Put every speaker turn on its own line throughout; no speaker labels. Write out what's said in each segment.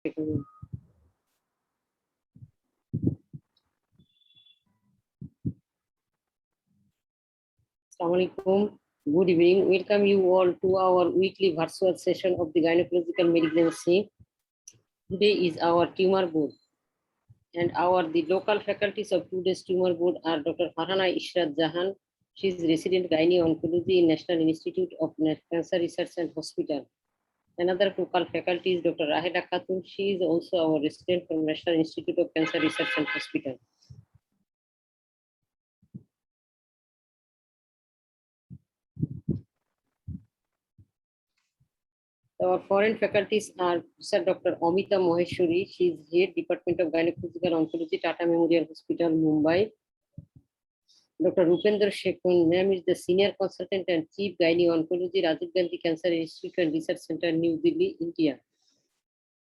Assalamu alaikum. Good evening. Welcome you all to our weekly virtual session of the gynecological malignancy. Today is our tumor board, and the local faculties of today's tumor board are Dr. Farhana Ishrat Jahan. She is resident gynae oncology in National Institute of Cancer Research and Hospital. Another local faculty is Dr. Raheda Khatun. She is also our resident from National Institute of Cancer Research and Hospital. Our foreign faculties are Sir Dr. Amita Maheshwari. She is Head Department of Gynecological Oncology, Tata Memorial Hospital, Mumbai. Dr. Rupender Shekhun, ma'am is the Senior Consultant and Chief Gynae Oncology, Rajiv Gandhi Cancer Institute and Research Center, New Delhi, India.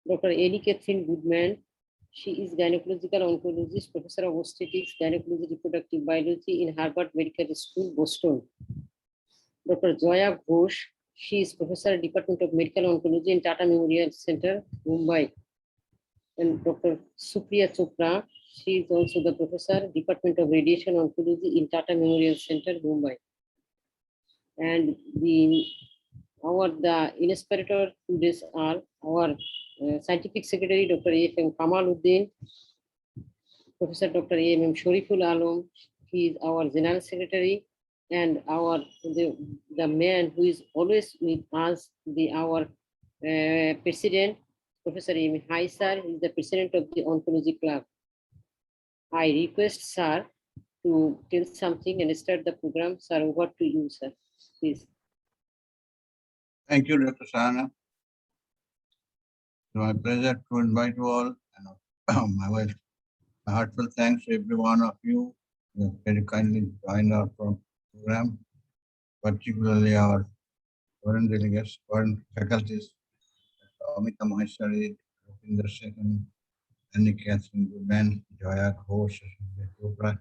Dr. Annie Catherine Goodman, she is Gynecological Oncologist, Professor of Obstetrics, Gynecology Reproductive Biology in Harvard Medical School, Boston. Dr. Joya Ghosh, she is Professor Department of Medical Oncology in Tata Memorial Center, Mumbai. And Dr. Supriya Chopra, she is also the Professor Department of Radiation Oncology in Tata Memorial Center, Mumbai. And the inspirator to this are our Scientific Secretary, Dr. A.F.M. Kamaluddin, Professor Dr. A.M.M. Shariful Alam, he is our General Secretary, and the man who is always with us, our President, Professor A.M. Haisar, is the President of the Oncology Club. I request Sir to tell something and start the program. Sir, over to you, sir, please.
Thank you, Dr. Sahana. It's my pleasure to invite you all, and my heartfelt thanks to every one of you who have very kindly joined our program, particularly our foreign delegates, foreign faculties, Amita Maheshwari, Rupinder Shekhun, Annie Catherine Goodman, Joya Ghosh, Chopra,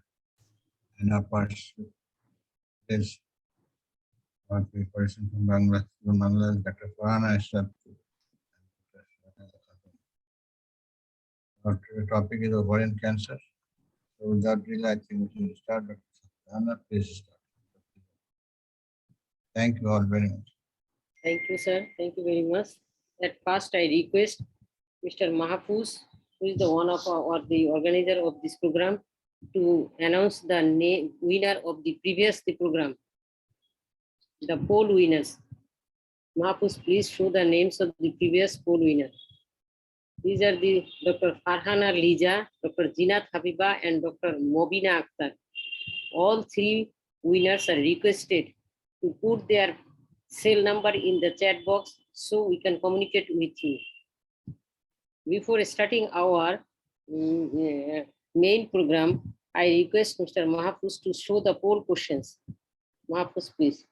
and our participants, our person from Bangladesh, Dr. Farhana Ishrat. Our topic is ovarian cancer. So without delay, I think we should start. Dr. Sahana, please start. Thank you all very much.
Thank you, sir. Thank you very much. At first, I request Mr. Mahfouz, who is the one of the organizer of this program, to announce the winner of the previous program, the poll winners. Mahfouz, please show the names of the previous poll winners. These are the Dr. Farhana Lija, Dr. Jinat Habiba, and Dr. Mobina Akhtar. All three winners are requested to put their cell number in the chat box so we can communicate with you. Before starting our main program, I request Mr. Mahfouz to show the poll questions. Mahfouz, please.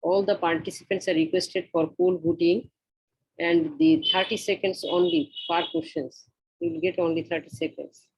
All the participants are requested for poll voting, and the 30 seconds only for questions. You will get only 30 seconds.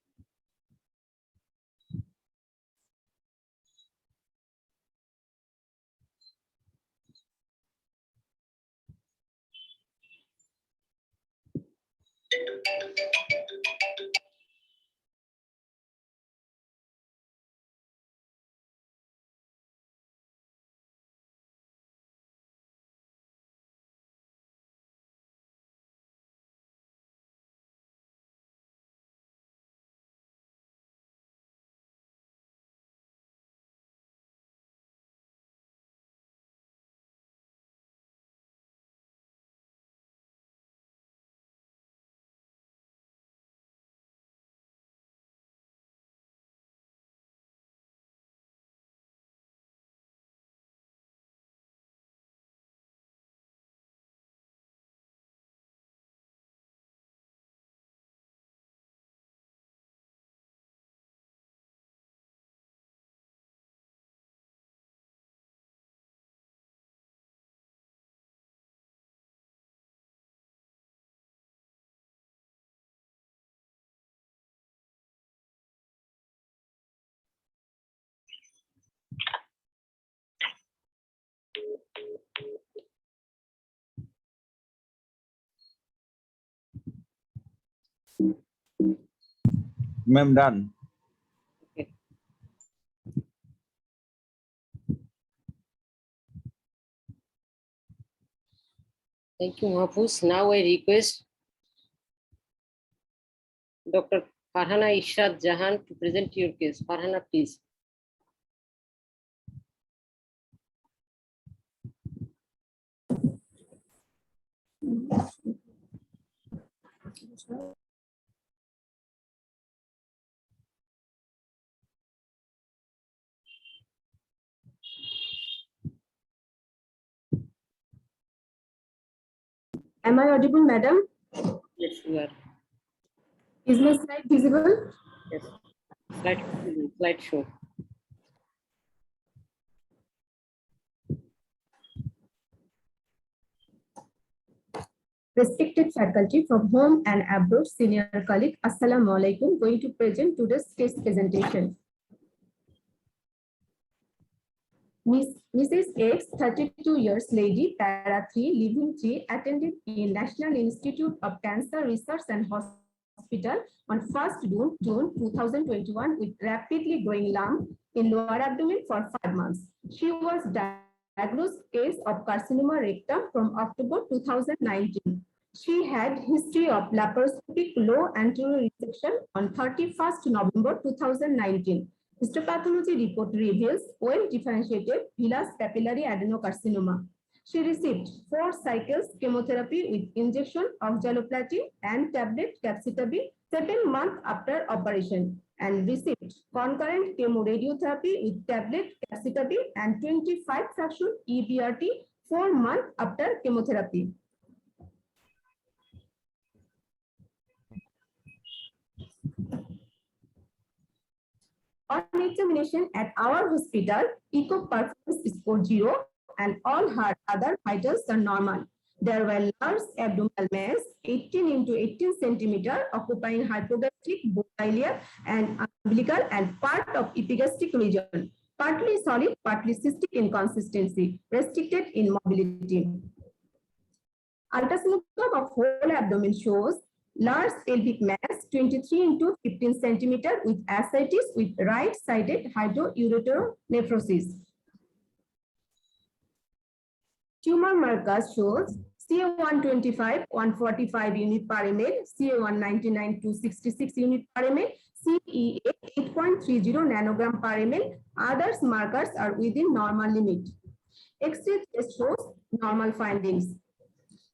Ma'am, done.
Okay. Thank you, Mahfuz. Now I request Dr. Farhana Ishrat Jahan to present your case. Farhana, please.
Am I audible, madam?
Yes, you are.
Is my slide visible?
Yes. Slide show.
Respected faculty from home and abroad, senior colleague, Assalamu alaikum, going to present today's case presentation. Mrs. X, 32 years, lady, para 3, living 3, attended in National Institute of Cancer Research and Hospital on 1st June 2021 with rapidly growing lump in lower abdomen for 5 months. She was diagnosed case of carcinoma rectum from October 2019. She had history of laparoscopic low anterior resection on 31st November 2019. Histopathology report reveals well-differentiated villous papillary adenocarcinoma. She received 4 cycles chemotherapy with injection of oxaliplatin and tablet capecitabine 7 months after operation and received concurrent chemoradiotherapy with tablet capecitabine and 25 fraction EBRT 4 months after chemotherapy. On examination at our hospital, echo performance score 0 and all her other vitals are normal. There were large abdominal mass, 18 into 18 centimeter, occupying hypogastric, biliary, and umbilical and part of epigastric region, partly solid, partly cystic inconsistency, restricted in mobility. Ultrasonography of whole abdomen shows large pelvic mass 23 into 15 centimeter with ascites with right-sided hydroureteronephrosis. Tumor markers shows CA125 145 unit per ml, CA199 266 unit per ml, CEA 8.30 nanogram per ml. Others markers are within normal limit. X-ray test shows normal findings.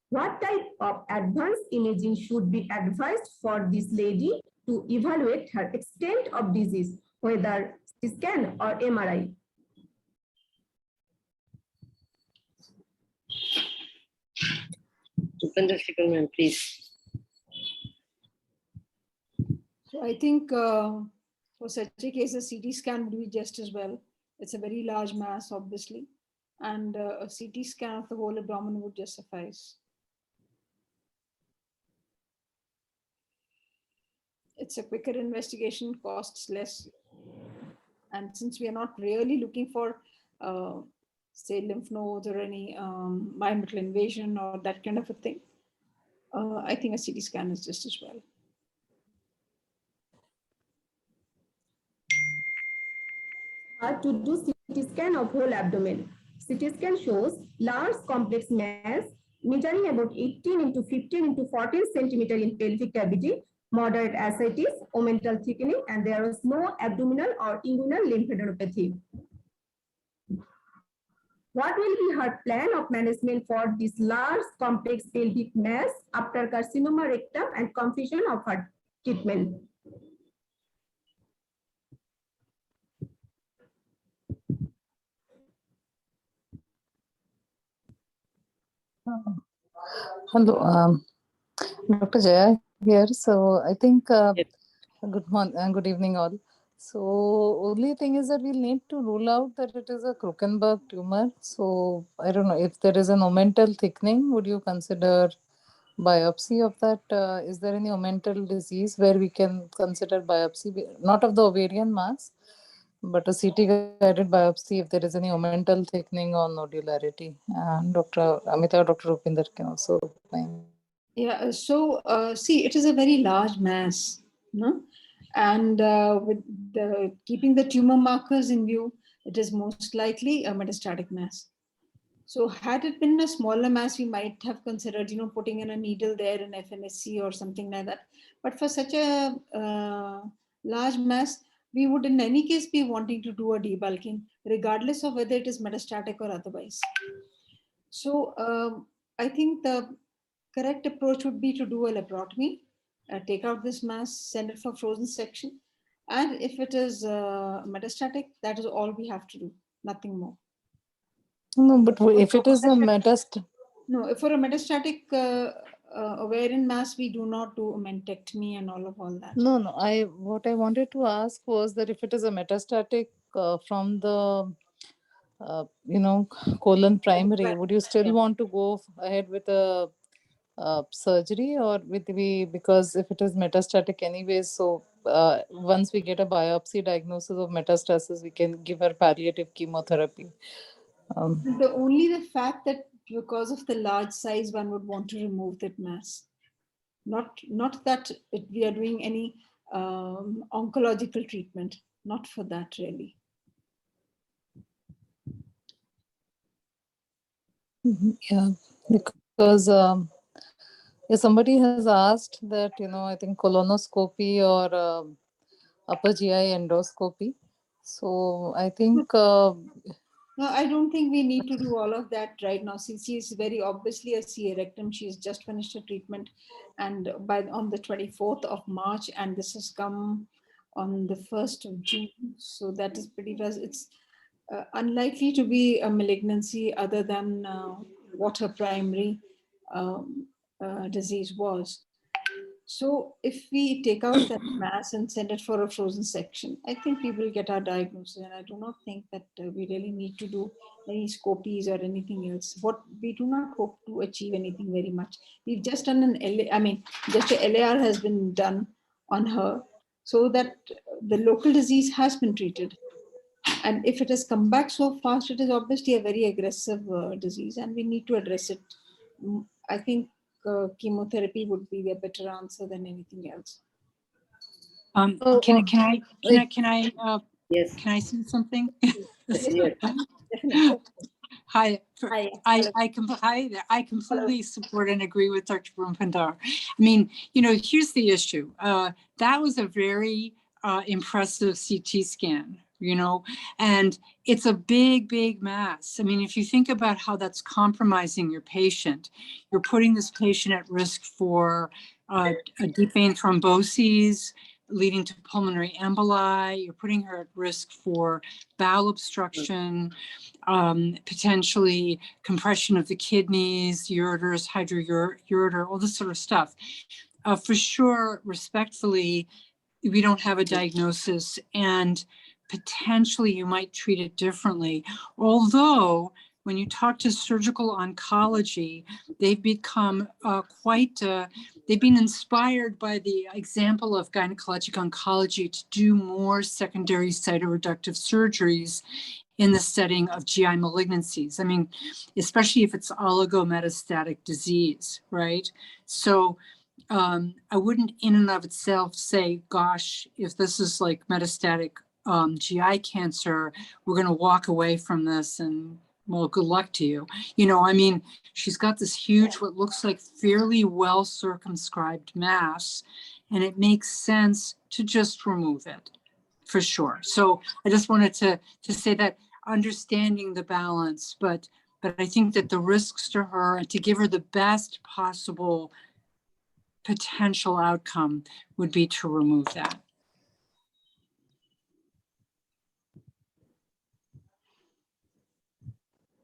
What type of advanced imaging should be advised for this lady to evaluate her extent of disease, whether CT scan or MRI?
Rupender Shekhar, ma'am, please.
So I think for such a case, a CT scan would be just as well. It's a very large mass, obviously, and a CT scan of the whole abdomen would just suffice. It's a quicker investigation, costs less. And since we are not really looking for, say, lymph nodes or any biometric invasion or that kind of a thing, I think a CT scan is just as well.
To do CT scan of whole abdomen. CT scan shows large complex mass measuring about 18 into 15 into 14 centimeter in pelvic cavity, moderate ascites, omental thickening, and there is no abdominal or inguinal lymphadenopathy. What will be her plan of management for this large complex pelvic mass after carcinoma rectum and completion of her treatment?
Hello, Dr. Jaya here. So I think
Yes.
good morning and good evening all. So only thing is that we'll need to rule out that it is a Krukenberg tumor. So I don't know if there is an omental thickening. Would you consider biopsy of that? Is there any omental disease where we can consider biopsy, not of the ovarian mass, but a CT guided biopsy if there is any omental thickening or nodularity? And Dr. Amita, Dr. Rupinder can also opine.
Yeah, so see, it is a very large mass, no? And with keeping the tumor markers in view, it is most likely a metastatic mass. So had it been a smaller mass, we might have considered, putting in a needle there in FNSC or something like that. But for such a large mass, we would in any case be wanting to do a debulking, regardless of whether it is metastatic or otherwise. So I think the correct approach would be to do a laparotomy, take out this mass, send it for frozen section. And if it is metastatic, that is all we have to do, nothing more.
No, but if it is a metastatic,
no, for a metastatic ovarian mass, we do not do a mentectomy and all that.
No, what I wanted to ask was that if it is a metastatic from the colon primary, would you still want to go ahead with a surgery, or because if it is metastatic anyways, so once we get a biopsy diagnosis of metastasis, we can give her palliative chemotherapy.
The fact that because of the large size, one would want to remove that mass. Not that we are doing any oncological treatment, not for that really.
Yeah, because if somebody has asked that, I think colonoscopy or upper GI endoscopy. So I think
no, I don't think we need to do all of that right now. Since she is very obviously a C rectum, she has just finished her treatment, and on the 24th of March, and this has come on the 1st of June. So that is pretty fast. It's unlikely to be a malignancy other than what her primary disease was. So if we take out that mass and send it for a frozen section, I think we will get our diagnosis. And I do not think that we really need to do any scopies or anything else. What we do not hope to achieve anything very much. We've just done just a LAR has been done on her so that the local disease has been treated. And if it has come back so fast, it is obviously a very aggressive disease and we need to address it. I think chemotherapy would be a better answer than anything else.
Can I
Yes.
can I say something?
Yes.
Hi, I completely support and agree with Dr. Brahmpandar. I mean, here's the issue. That was a very impressive CT scan, and it's a big, big mass. I mean, if you think about how that's compromising your patient, you're putting this patient at risk for a deep vein thromboses, leading to pulmonary emboli. You're putting her at risk for bowel obstruction, potentially compression of the kidneys, ureters, hydroureter, all this sort of stuff. For sure, respectfully, we don't have a diagnosis and potentially you might treat it differently. Although when you talk to surgical oncology, they've become they've been inspired by the example of gynecologic oncology to do more secondary cytoreductive surgeries in the setting of GI malignancies. I mean, especially if it's oligometastatic disease, right? So I wouldn't in and of itself say, gosh, if this is like metastatic GI cancer, we're going to walk away from this and well, good luck to you. I mean, she's got this huge, what looks like fairly well circumscribed mass, and it makes sense to just remove it for sure. So I just wanted to say that, understanding the balance, but I think that the risks to her and to give her the best possible potential outcome would be to remove that.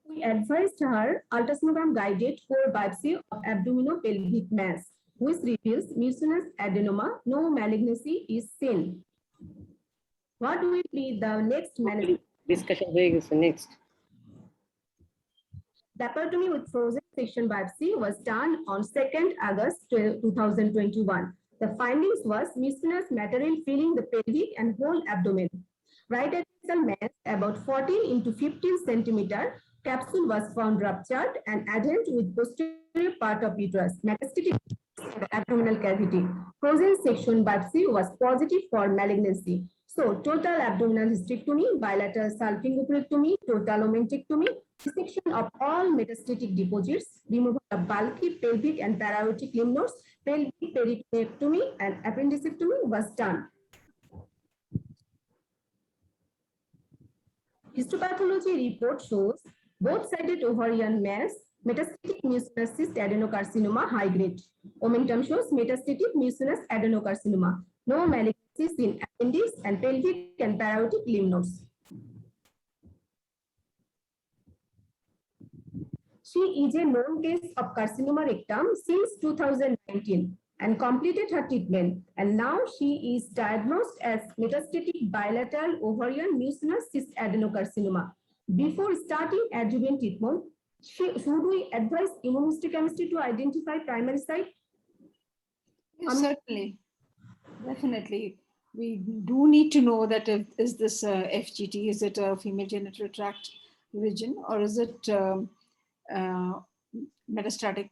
We advised her ultrasonogram guided core biopsy of abdominopelvic mass, which reveals mucinous adenoma. No malignancy is seen. What will be the next management?
Discussion next.
Laparotomy with frozen section biopsy was done on 2nd August 2021. The findings was mucinous material filling the pelvic and whole abdomen. Right axial mass about 14 into 15 centimeter. Capsule was found ruptured and adherent with posterior part of uterus. Metastatic and abdominal cavity. Frozen section biopsy was positive for malignancy. So total abdominal hysterectomy, bilateral salpingoporectomy, total omentectomy, dissection of all metastatic deposits, removal of bulky pelvic and para-aortic lymph nodes, pelvic peritonectomy, and appendicectomy was done. Histopathology report shows both-sided ovarian mass, metastatic mucinous cyst adenocarcinoma high grade. Omentum shows metastatic mucinous adenocarcinoma. No malignancies in appendix and pelvic and para-aortic lymph nodes. She is a known case of carcinoma rectum since 2019 and completed her treatment. And now she is diagnosed as metastatic bilateral ovarian mucinous cyst adenocarcinoma. Before starting adjuvant treatment, should we advise immunohistochemistry to identify primary site?
Yes, certainly, definitely. We do need to know that is this FGT, is it a female genital tract region, or is it metastatic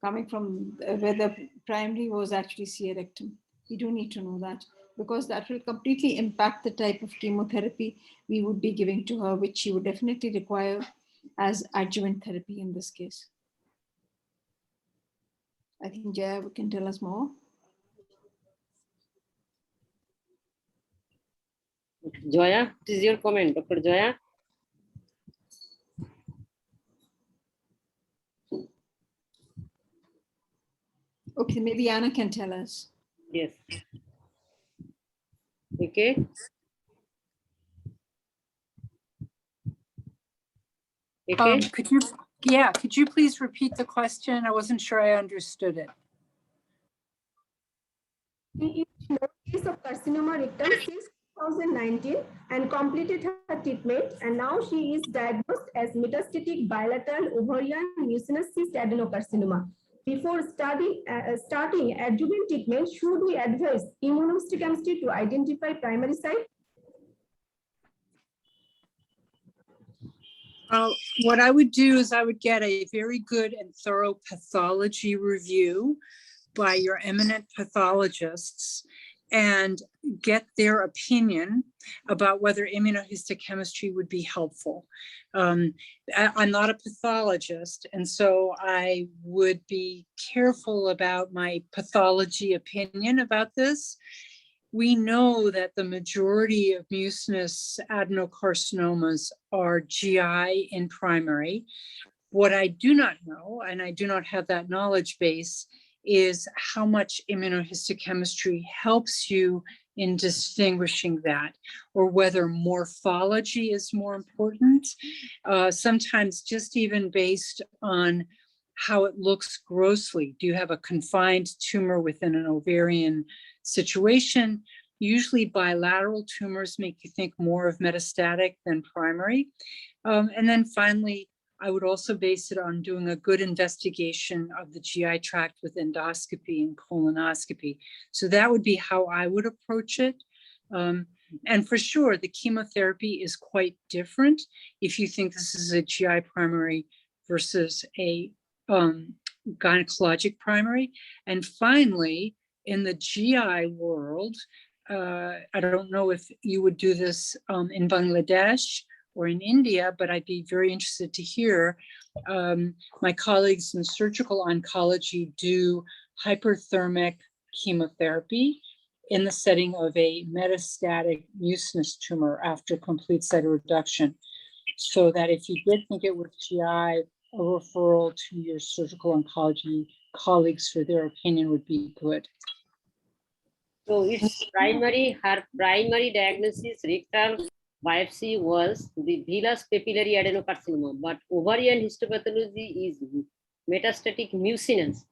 coming from where the primary was actually CA rectum. We do need to know that, because that will completely impact the type of chemotherapy we would be giving to her, which she would definitely require as adjuvant therapy in this case. I think Jaya can tell us more.
Joya, what is your comment, Dr. Joya?
Okay, maybe Anna can tell us.
Yes. Okay. Okay.
Could you please repeat the question? I wasn't sure I understood it.
She is known case of carcinoma rectum since 2019 and completed her treatment, and now she is diagnosed as metastatic bilateral ovarian mucinous cyst adenocarcinoma. Before starting adjuvant treatment, should we advise immunohistochemistry to identify primary site?
What I would do is I would get a very good and thorough pathology review by your eminent pathologists and get their opinion about whether immunohistochemistry would be helpful. I'm not a pathologist, and so I would be careful about my pathology opinion about this. We know that the majority of mucinous adenocarcinomas are GI in primary. What I do not know, and I do not have that knowledge base, is how much immunohistochemistry helps you in distinguishing that, or whether morphology is more important. Sometimes just even based on how it looks grossly. Do you have a confined tumor within an ovarian situation? Usually bilateral tumors make you think more of metastatic than primary. And then finally, I would also base it on doing a good investigation of the GI tract with endoscopy and colonoscopy. So that would be how I would approach it. And for sure, the chemotherapy is quite different if you think this is a GI primary versus a gynecologic primary. And finally, in the GI world, I don't know if you would do this in Bangladesh or in India, but I'd be very interested to hear. My colleagues in surgical oncology do hyperthermic chemotherapy in the setting of a metastatic mucinous tumor after complete cytoreduction, so that if you did think it was GI, a referral to your surgical oncology colleagues for their opinion would be good.
So its her primary diagnosis rectal biopsy was the villus papillary adenocarcinoma, but ovarian histopathology is metastatic mucinous.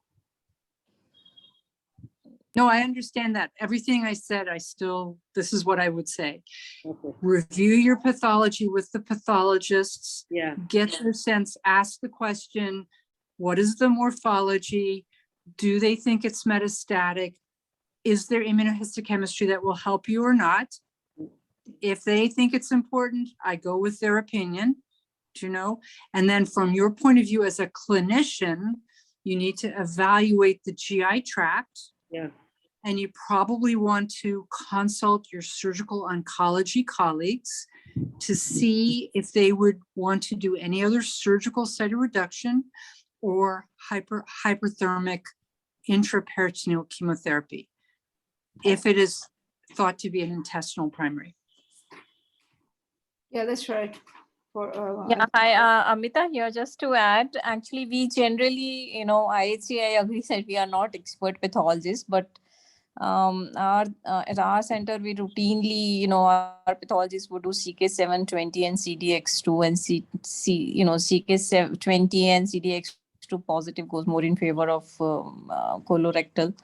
No, I understand that. Everything I said, this is what I would say.
Okay.
Review your pathology with the pathologists.
Yeah.
Get their sense, ask the question, what is the morphology? Do they think it's metastatic? Is there immunohistochemistry that will help you or not? If they think it's important, I go with their opinion, and then from your point of view as a clinician, You need to evaluate the GI tract.
Yeah.
And you probably want to consult your surgical oncology colleagues to see if they would want to do any other surgical cytoreduction or hyperthermic intraperitoneal chemotherapy, if it is thought to be an intestinal primary.
Yeah, that's right.
Yeah, hi, Amita here. Just to add, actually, we generally, IHC, I agree that we are not expert pathologists, but at our center, we routinely, our pathologists would do CK720 and CDX2 and CK720 and CDX2 positive goes more in favor of colorectal.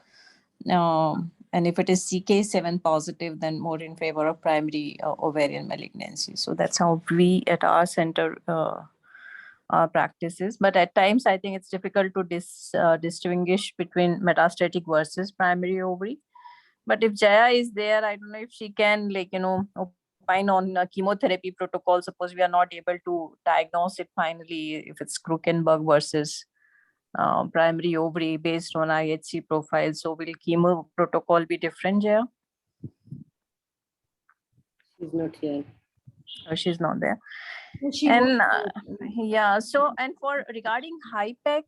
And if it is CK7 positive, then more in favor of primary ovarian malignancy. So that's how we at our center practices. But at times, I think it's difficult to distinguish between metastatic versus primary ovary. But if Jaya is there, I don't know if she can, opine on chemotherapy protocol. Suppose we are not able to diagnose it finally, if it's Krukenberg versus primary ovary based on IHC profile. So will chemo protocol be different, Jaya?
She's not here.
Oh, she's not there.
She
And yeah, so and for regarding HIPEC,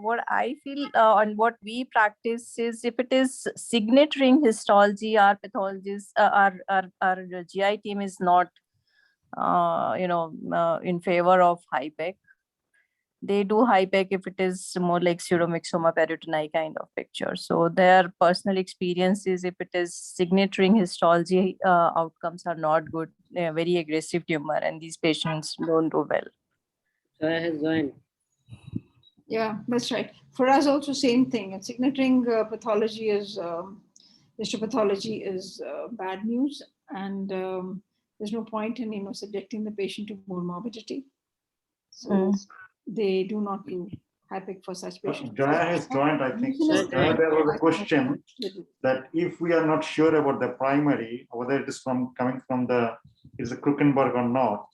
what I feel and what we practice is if it is signet ring histology, our pathologists, our GI team is not, in favor of HIPEC. They do HIPEC if it is more like pseudomyxoma peritoni kind of picture. So their personal experience is if it is signet ring histology, outcomes are not good, very aggressive tumor, and these patients don't do well.
Jaya has joined.
Yeah, that's right. For us also same thing. And signet ring pathology is, histopathology is bad news. And there's no point in, subjecting the patient to more morbidity. So they do not do HIPEC for such patients.
Jaya has joined, I think. So
Yes,
Jaya, there was a question that if we are not sure about the primary, whether it is coming from is a Krukenberg or not.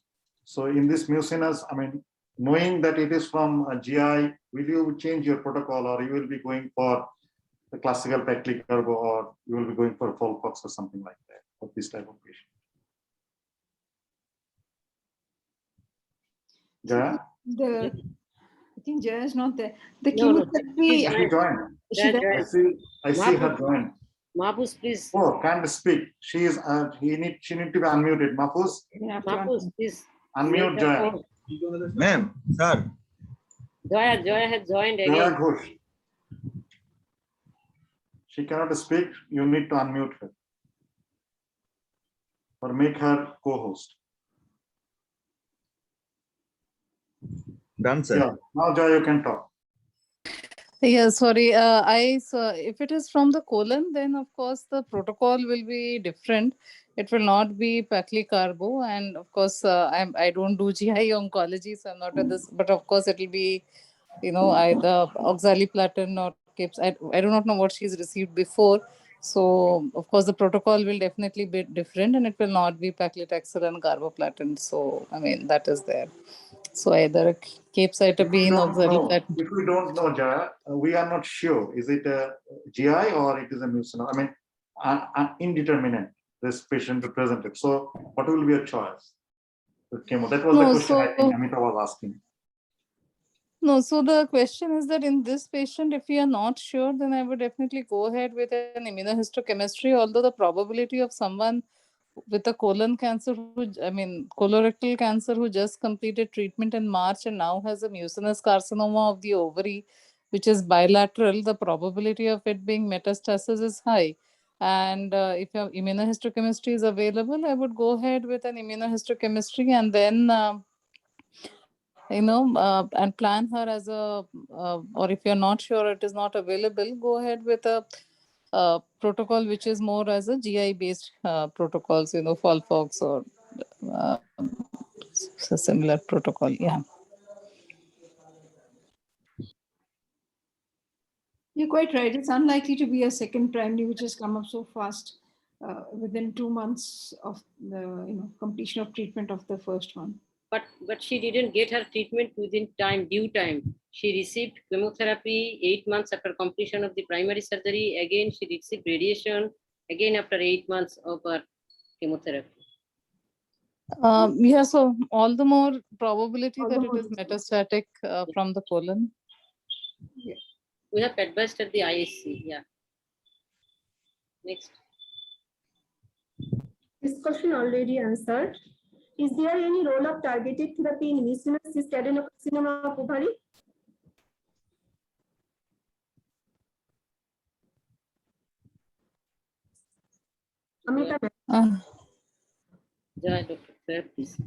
So in this mucinous, I mean, knowing that it is from a GI, will you change your protocol, or you will be going for the classical Peckley-Carbo, or you will be going for Folfox or something like that for this type of patient? Jaya?
I think Jaya is not there. The
No, no,
chemotherapy.
She joined.
Is she there?
I see her join.
Mahfuz, please.
Oh, can't speak. She is. She need to be unmuted. Mahfuz,
Mahfuz, please.
unmute Jaya.
Ma'am, sir,
Jaya has joined
Jaya
again.
Ghosh. She cannot speak. You need to unmute her or make her co-host.
done, sir.
Yeah. Now Jaya, you can talk.
Yeah, sorry. So if it is from the colon, then of course the protocol will be different. It will not be Peckley-Carbo, and of course I don't do GI oncology, so I'm not at this. But of course it will be, either oxaliplatin or KIPS. I do not know what she's received before. So of course the protocol will definitely be different, and it will not be paclitaxel and carboplatin. So I mean that is there. So either capecitabine or oxaliplatin.
If we don't know, Jaya, we are not sure. Is it a GI or it is a mucinous? I mean, an indeterminate. This patient represented. So, what will be your choice? The chemo. That was the question I think Amita was asking.
No, so the question is that in this patient, if we are not sure, then I would definitely go ahead with an immunohistochemistry, although the probability of someone with a colon cancer, colorectal cancer who just completed treatment in March and now has a mucinous carcinoma of the ovary, which is bilateral, the probability of it being metastasis is high. And if your immunohistochemistry is available, I would go ahead with an immunohistochemistry and then and plan her as a, or if you're not sure it is not available, go ahead with a protocol which is more as a GI based protocols, Folfox or a similar protocol. Yeah.
You're quite right. It's unlikely to be a second primary which has come up so fast within 2 months of the completion of treatment of the first one.
but she didn't get her treatment within due time. She received chemotherapy 8 months after completion of the primary surgery. Again, she received radiation again after 8 months of her chemotherapy.
Yeah, so all the more probability
All
that
the
it
more
is metastatic from the colon.
We have advised at the ISC. Yeah. Next.
This question already answered. Is there any role of targeted therapy in mucinous cyst adenocarcinoma of ovary? Amita,
Uh,
Jai, Dr. Claire, please.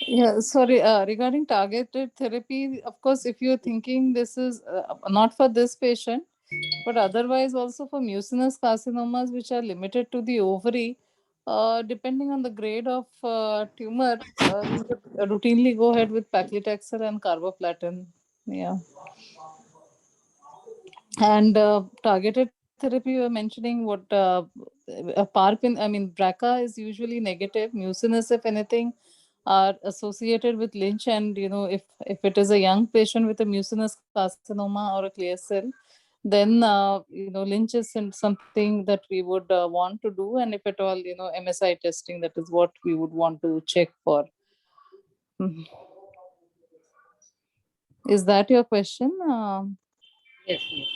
Yeah, sorry, regarding targeted therapy, of course, if you're thinking this is not for this patient, but otherwise also for mucinous carcinomas, which are limited to the ovary, depending on the grade of tumor, we would routinely go ahead with paclitaxel and carboplatin. Yeah. And targeted therapy, you were mentioning what PARP, I mean, BRCA is usually negative. Mucinous, if anything, are associated with Lynch. And, you know, if it is a young patient with a mucinous carcinoma or a clear cell, then, you know, Lynch is something that we would want to do. And if at all, you know, MSI testing, that is what we would want to check for. Mhm. Is that your question?
Yes, yes.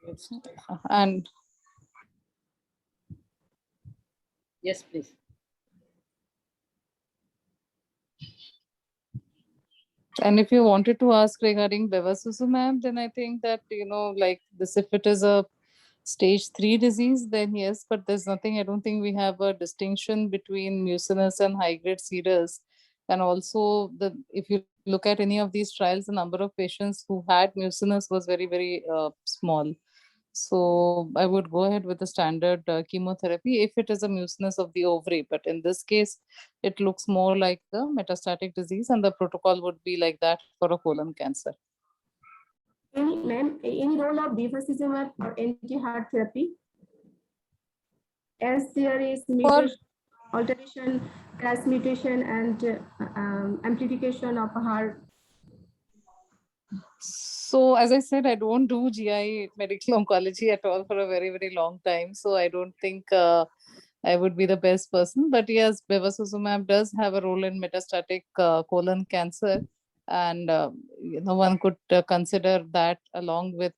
Next.
And
Yes, please.
And if you wanted to ask regarding bevacizumab, then I think that, you know, like this, if it is a stage 3 disease, then yes, but there's nothing, I don't think we have a distinction between mucinous and high-grade serous. And also, if you look at any of these trials, the number of patients who had mucinous was very, very small. So I would go ahead with the standard chemotherapy if it is a mucinous of the ovary. But in this case, it looks more like a metastatic disease, and the protocol would be like that for a colon cancer.
any role of bevacizumab or anti-HER therapy? As there is mutation, alteration, KRAS mutation, and amplification of HER.
So as I said, I don't do GI medical oncology at all for a very, very long time. So I don't think I would be the best person. But yes, bevacizumab does have a role in metastatic colon cancer. And you know, one could consider that along with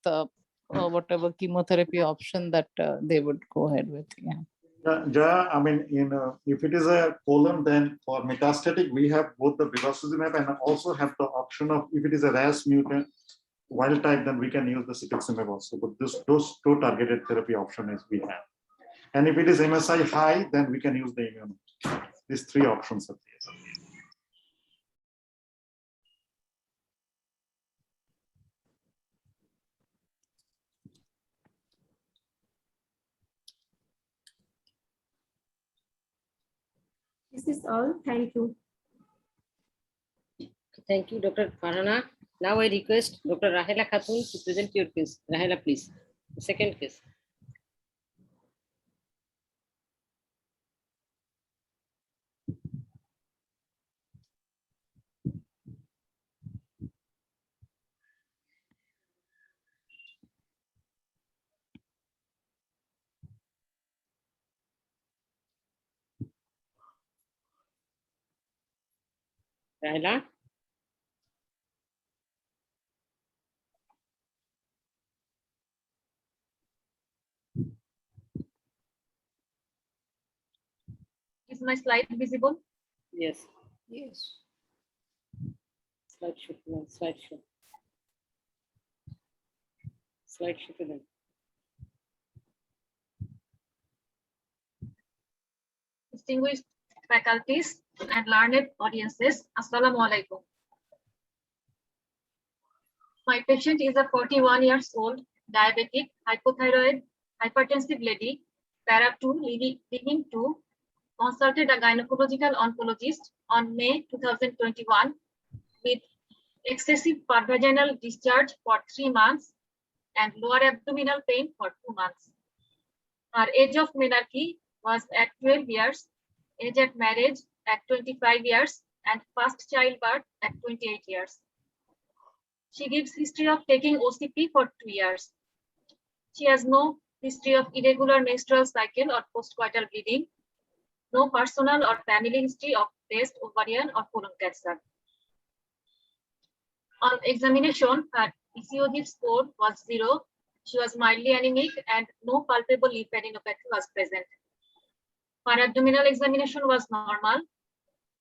whatever chemotherapy option that they would go ahead with. Yeah.
Yeah, I mean, if it is a colon, then for metastatic, we have both the bevacizumab and also have the option of, if it is a RAS mutant wild type, then we can use the cetuximab also. But those two targeted therapy options we have. And if it is MSI high, then we can use the immune. These three options are there.
This is all. Thank you.
Thank you, Dr. Farhana. Now I request Dr. Rahela Khatun to present your case. Rahela, please. The second case. Rahela.
Is my slide visible?
Yes.
Yes.
Slide show. Slide show. Slide show to them.
Distinguished faculties and learned audiences, Assalamu alaikum. My patient is a 41 years old, diabetic, hypothyroid, hypertensive lady, para 2, living 2, consulted a gynecological oncologist on May 2021 with excessive vaginal discharge for 3 months and lower abdominal pain for 2 months. Her age of menarche was at 12 years age at marriage at 25 years, and first childbirth at 28 years. She gives history of taking OCP for 2 years. She has no history of irregular menstrual cycle or postcoital bleeding, no personal or family history of breast, ovarian, or colon cancer. On examination, her ECOG score was 0. She was mildly anemic and no palpable lymphadenopathy was present. Her abdominal examination was normal.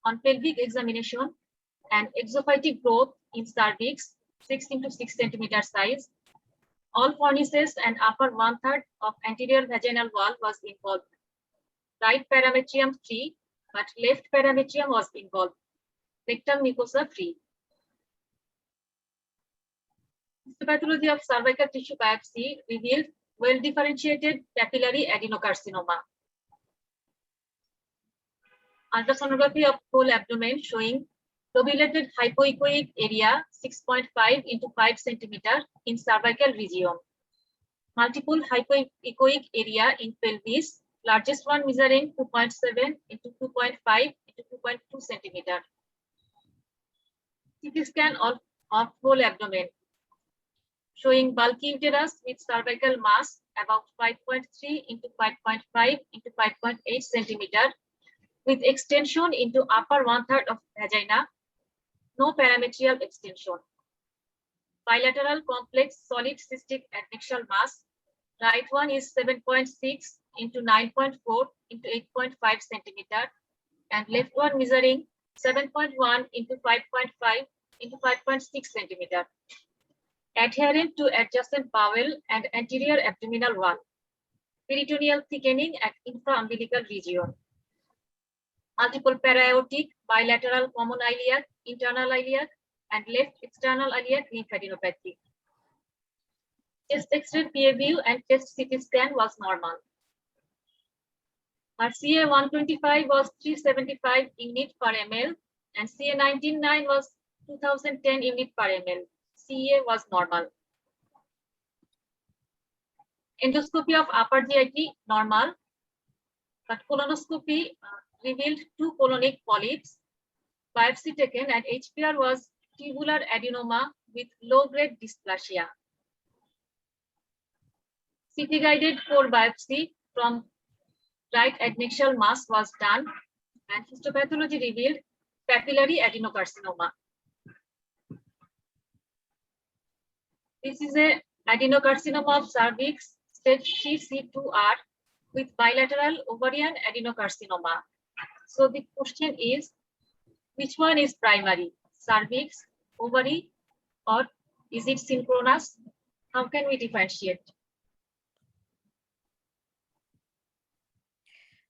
On pelvic examination, an exophytic growth in cervix, 6 into 6 centimeter size. All cornices and upper 1/3 of anterior vaginal wall was involved. Right parametrium free, but left parametrium was involved. Rectal mucosa free. Histopathology of cervical tissue biopsy revealed well-differentiated papillary adenocarcinoma. Ultrasonography of whole abdomen showing lobulated hypoechoic area 6.5 into 5 centimeter in cervical region. Multiple hypoechoic area in pelvis, largest one measuring 2.7 into 2.5 into 2.2 centimeter. CT scan of whole abdomen showing bulky uterus with cervical mass about 5.3 into 5.5 into 5.8 centimeter with extension into upper 1/3 of vagina, no parametrial extension. Bilateral complex solid cystic adnexal mass. Right one is 7.6 into 9.4 into 8.5 centimeter, and left one measuring 7.1 into 5.5 into 5.6 centimeter. Adherent to adjacent bowel and anterior abdominal wall. Peritoneal thickening at infraumbilical region. Multiple para-aortic, bilateral common iliac, internal iliac, and left external iliac lymphadenopathy. Chest X-ray PA view and chest CT scan was normal. Her CA 125 was 375 unit per ml, and CA 199 was 2010 unit per ml. CA was normal. Endoscopy of upper GIT normal, but colonoscopy revealed 2 colonic polyps. Biopsy taken and HPR was tubular adenoma with low-grade dysplasia. CT guided core biopsy from right adnexal mass was done, and histopathology revealed papillary adenocarcinoma. This is a adenocarcinoma of cervix stage 3C2R with bilateral ovarian adenocarcinoma. So the question is, which one is primary, cervix, ovary, or is it synchronous? How can we differentiate?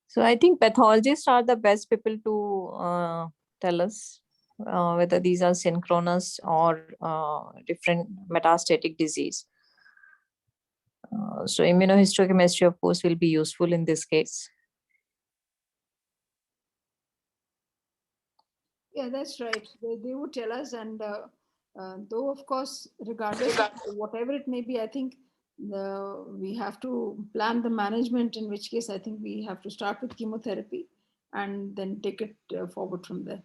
So I think pathologists are the best people to tell us whether these are synchronous or different metastatic disease. So immunohistochemistry, of course, will be useful in this case.
Yeah, that's right. They would tell us, and though, of course, regardless of whatever it may be, I think we have to plan the management, in which case I think we have to start with chemotherapy and then take it forward from there.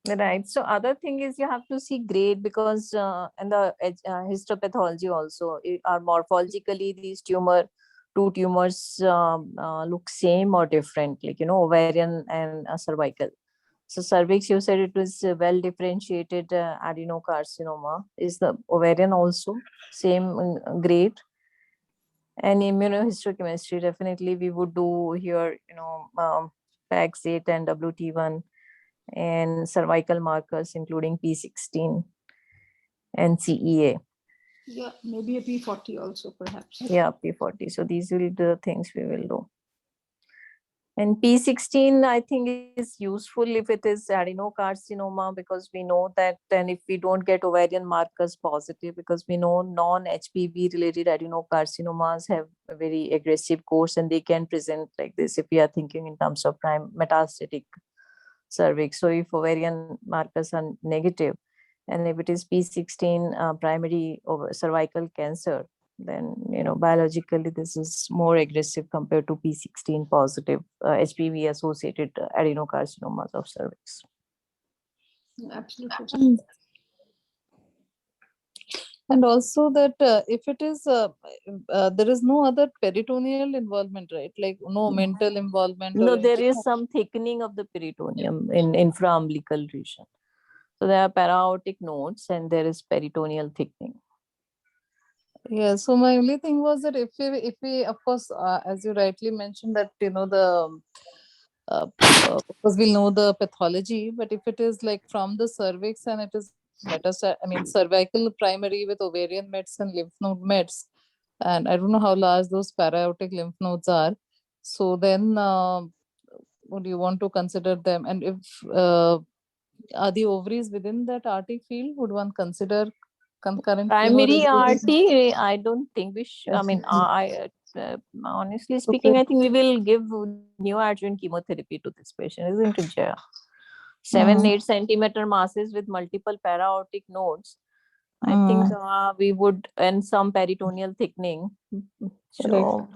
Right. So other thing is you have to see grade, because in the histopathology also are morphologically these two tumors look same or different, like, ovarian and cervical. So cervix, you said it was well differentiated adenocarcinoma. Is the ovarian also same grade? And immunohistochemistry, definitely we would do here, PAX8 and WT1 and cervical markers, including P16 and CEA.
Yeah, maybe a P40 also, perhaps.
Yeah, P40. So these will be the things we will do. And P16, I think, is useful if it is adenocarcinoma, because we know that then if we don't get ovarian markers positive, because we know non-HPV related adenocarcinomas have a very aggressive course and they can present like this if we are thinking in terms of metastatic cervix. So if ovarian markers are negative, and if it is P16 primary over cervical cancer, then, biologically, this is more aggressive compared to P16 positive HPV associated adenocarcinomas of cervix.
Absolutely.
And also that if it is, there is no other peritoneal involvement, right? Like no mental involvement.
No,
or
there
anything?
is some thickening of the peritoneum in infraumbilical region. So there are para-aortic nodes and there is peritoneal thickening.
Yeah, so my only thing was that if we of course, as you rightly mentioned, that the of course we'll know the pathology, but if it is like from the cervix and it is cervical primary with ovarian mets and lymph node mets, and I don't know how large those para-aortic lymph nodes are. So then, would you want to consider them? And if are the ovaries within that RT field, would one consider concurrent
Primary
chemoradiation?
RT, I don't think we should. I mean, honestly
So
speaking, I think we will give neoadjuvant chemotherapy to this patient, isn't it, Jaya? 7-8 centimeter masses with multiple para-aortic nodes. I think we would, and some peritoneal thickening. So,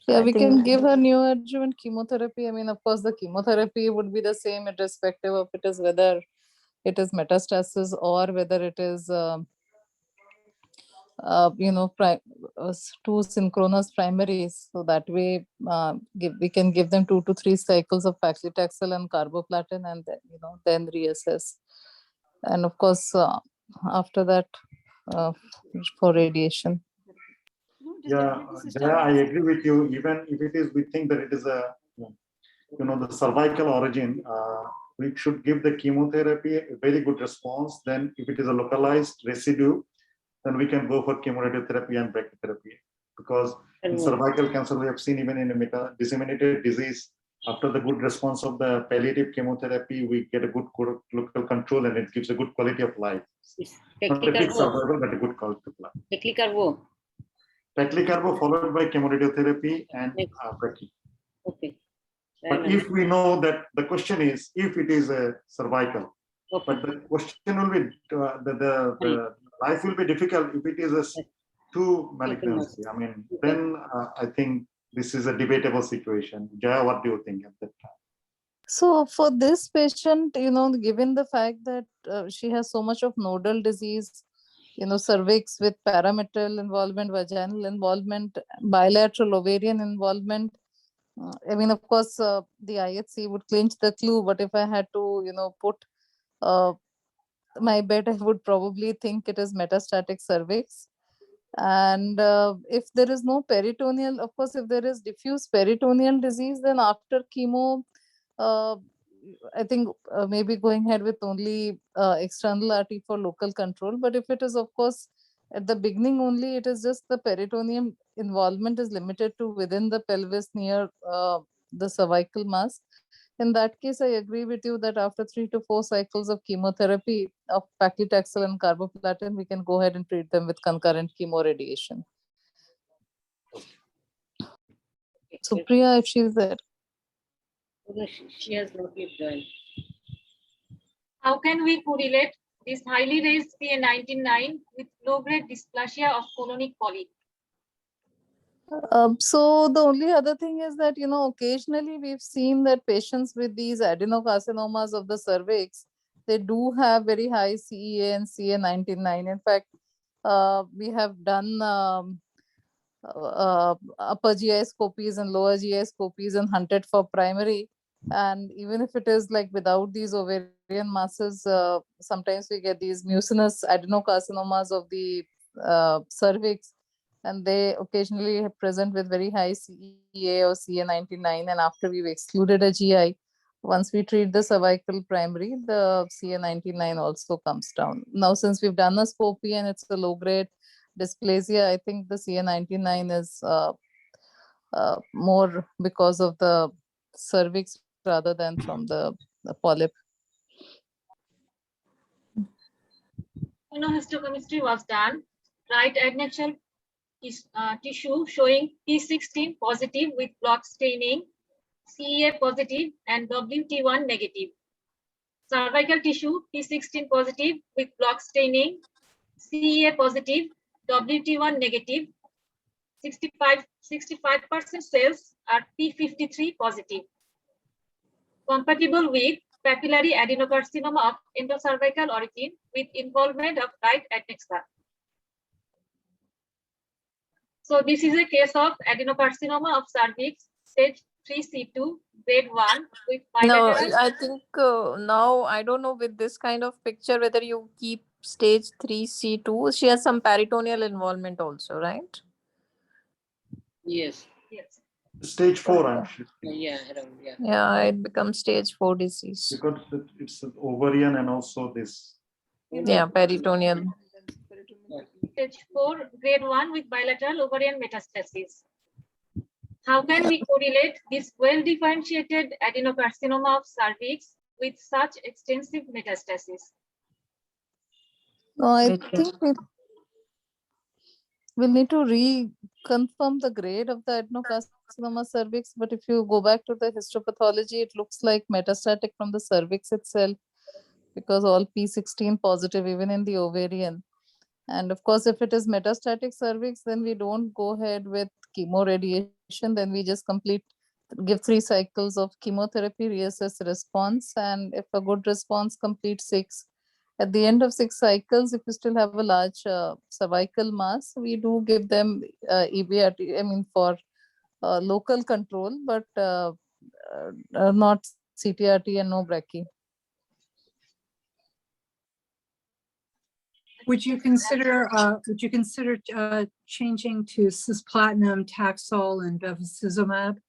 yeah,
I
we
think
can give her neoadjuvant chemotherapy. I mean, of course, the chemotherapy would be the same irrespective of it is whether it is metastasis or whether it is, two synchronous primaries. So that way, we can give them 2 to 3 cycles of paclitaxel and carboplatin, and then, then reassess. And of course, after that, for radiation.
Yeah, Jaya, I agree with you. Even if it is, we think that it is a, the cervical origin, we should give the chemotherapy a very good response. Then if it is a localized residue, then we can go for chemoradiotherapy and brachytherapy. Because in cervical cancer, we have seen even in a disseminated disease, after the good response of the palliative chemotherapy, we get a good local control and it gives a good quality of life. Not a big survival, but a good quality of life. Paclitaxel followed by chemoradiotherapy and brachy.
Okay.
But if we know that the question is if it is a cervical, but the question will be the life will be difficult if it is a two malignancy. I mean, then I think this is a debatable situation. Jaya, what do you think at that time?
So for this patient, given the fact that she has so much of nodal disease, cervix with parametrial involvement, vaginal involvement, bilateral ovarian involvement. I mean, of course, the IHC would clinch the clue, but if I had to, put my bet, I would probably think it is metastatic cervix. And if there is no peritoneal, of course, if there is diffuse peritoneal disease, then after chemo, I think maybe going ahead with only external RT for local control. But if it is, of course, at the beginning only, it is just the peritoneum involvement is limited to within the pelvis near the cervical mass. In that case, I agree with you that after 3 to 4 cycles of chemotherapy of paclitaxel and carboplatin, we can go ahead and treat them with concurrent chemoradiation. So Priya, if she is there.
She has not yet joined.
How can we correlate this highly raised CA19-9 with low-grade dysplasia of colonic polyp?
So the only other thing is that, occasionally we've seen that patients with these adenocarcinomas of the cervix, they do have very high CEA and CA19-9. In fact, we have done upper GI scopies and lower GI scopies and hunted for primary. And even if it is like without these ovarian masses, sometimes we get these mucinous adenocarcinomas of the cervix, and they occasionally present with very high CEA or CA19-9. And after we've excluded a GI, once we treat the cervical primary, the CA19-9 also comes down. Now, since we've done a scopy and it's a low-grade dysplasia, I think the CA19-9 is more because of the cervix rather than from the polyp.
Immunohistochemistry was done. Right adnexal tissue showing P16 positive with block staining, CEA positive and WT1 negative. Cervical tissue P16 positive with block staining, CEA positive, WT1 negative, 65% cells are P53 positive, compatible with papillary adenocarcinoma of endocervical origin with involvement of right adnexa. So this is a case of adenocarcinoma of cervix, stage 3C2, grade 1 with
No,
bilateral.
I think now I don't know with this kind of picture whether you keep stage 3C2. She has some peritoneal involvement also, right?
Yes.
Yes.
Stage 4, I'm sure.
Yeah, around, yeah.
Yeah, it becomes stage 4 disease.
Because it's an ovarian and also this.
Yeah, peritoneal.
Stage 4, grade 1 with bilateral ovarian metastasis. How can we correlate this well-differentiated adenocarcinoma of cervix with such extensive metastasis?
No, I
Which
think we'll need to reconfirm the grade of the adenocarcinoma cervix, but if you go back to the histopathology, it looks like metastatic from the cervix itself, because all P16 positive even in the ovarian. And of course, if it is metastatic cervix, then we don't go ahead with chemoradiation, then we just give 3 cycles of chemotherapy, reassess response, and if a good response, complete 6. At the end of 6 cycles, if you still have a large cervical mass, we do give them EBRT, I mean, for local control, but not CTRT and no brachy.
Would you consider changing to cisplatin, Taxol, and bevacizumab,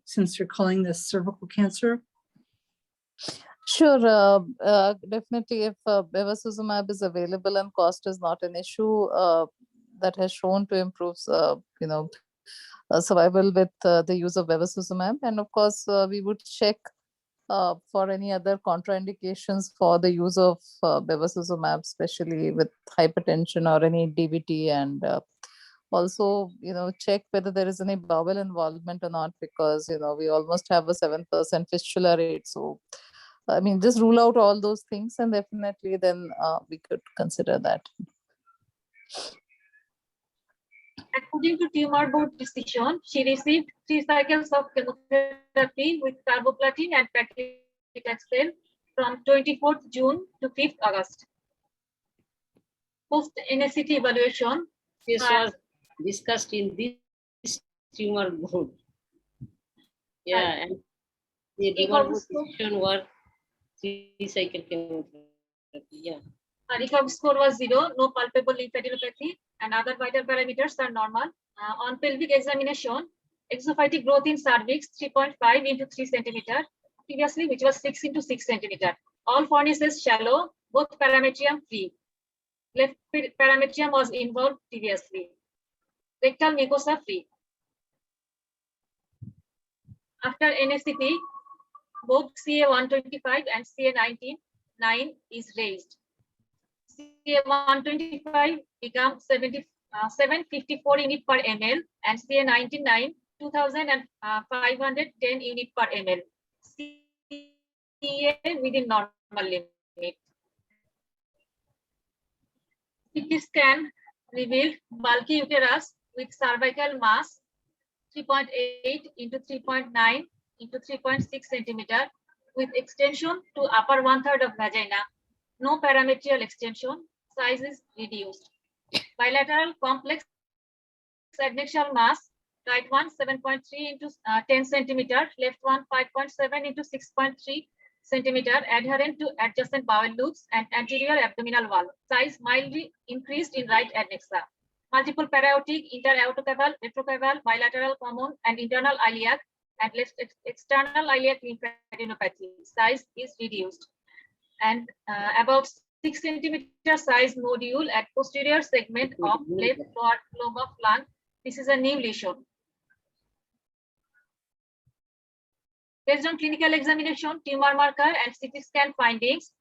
since you're calling this cervical cancer?
Sure, definitely. If bevacizumab is available and cost is not an issue, that has shown to improve, survival with the use of bevacizumab. And of course, we would check for any other contraindications for the use of bevacizumab, especially with hypertension or any DVT, and also, check whether there is any bowel involvement or not, because, we almost have a 7% fistula rate. So, I mean, just rule out all those things, and definitely then we could consider that.
According to tumor board decision, she received 3 cycles of chemotherapy with carboplatin and paclitaxel from 24th June to 5th August. Post NSCT evaluation.
This was discussed in this tumor board. Yeah, and the tumor board decision was 3 cycle chemotherapy. Yeah.
ECOG score was 0, no palpable lymphadenopathy, and other vital parameters are normal. On pelvic examination, exophytic growth in cervix 3.5 into 3 centimeter, previously which was 6 into 6 centimeter. All fornices shallow, both parametrium free. Left parametrium was involved previously. Rectal mucosa free. After NSCT, both CA125 and CA19-9 is raised. CA125 becomes 754 unit per ml, and CA19-9 2510 unit per ml. CA within normal limit. CT scan revealed bulky uterus with cervical mass 3.8 into 3.9 into 3.6 centimeter with extension to upper 1/3 of vagina. No parametrial extension, size is reduced. Bilateral complex adnexal mass, right one 7.3 into 10 centimeter, left one 5.7 into 6.3 centimeter, adherent to adjacent bowel loops and anterior abdominal wall. Size mildly increased in right adnexa. Multiple paraotic, interaortocaval, retrocaval, bilateral common and internal iliac and left external iliac lymphadenopathy. Size is reduced. And about 6 centimeter size nodule at posterior segment of left lobe of lung. This is a new lesion. Based on clinical examination, tumor marker and CT scan findings,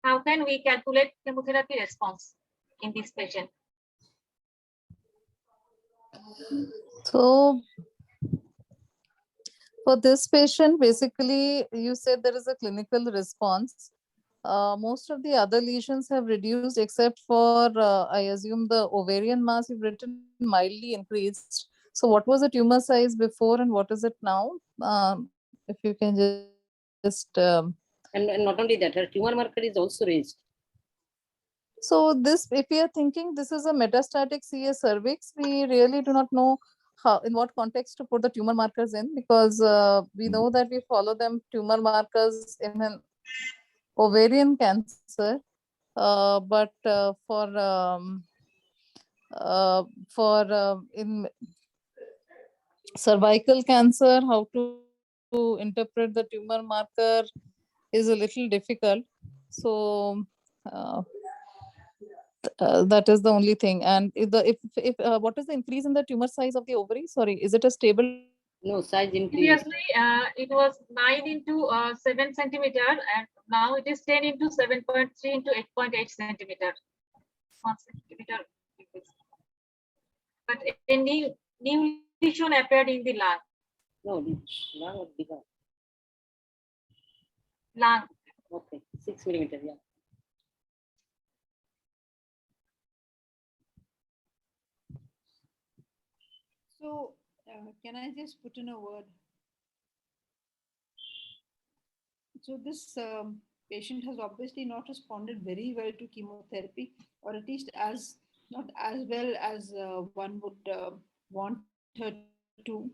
how can we calculate chemotherapy response in this patient?
So, for this patient, basically, you said there is a clinical response. most of the other lesions have reduced except for, I assume the ovarian mass you've written mildly increased. So what was the tumor size before and what is it now? If you can just
And not only that, her tumor marker is also raised.
so this, if we are thinking this is a metastatic CS cervix, we really do not know how, in what context to put the tumor markers in, because we know that we follow them tumor markers in an ovarian cancer, but in cervical cancer, how to interpret the tumor marker is a little difficult. So that is the only thing. And if what is the increase in the tumor size of the ovary? Sorry, is it a stable?
No, size increase.
Previously, it was 9 into 7 centimeter, and now it is 10 into 7.3 into 8.8 centimeter. 1 centimeter increase. But a new lesion appeared in the lung.
No, lung or liver.
Lung.
Okay, 6 millimeter, yeah.
So can I just put in a word? So this patient has obviously not responded very well to chemotherapy, or at least not as well as one would want her to.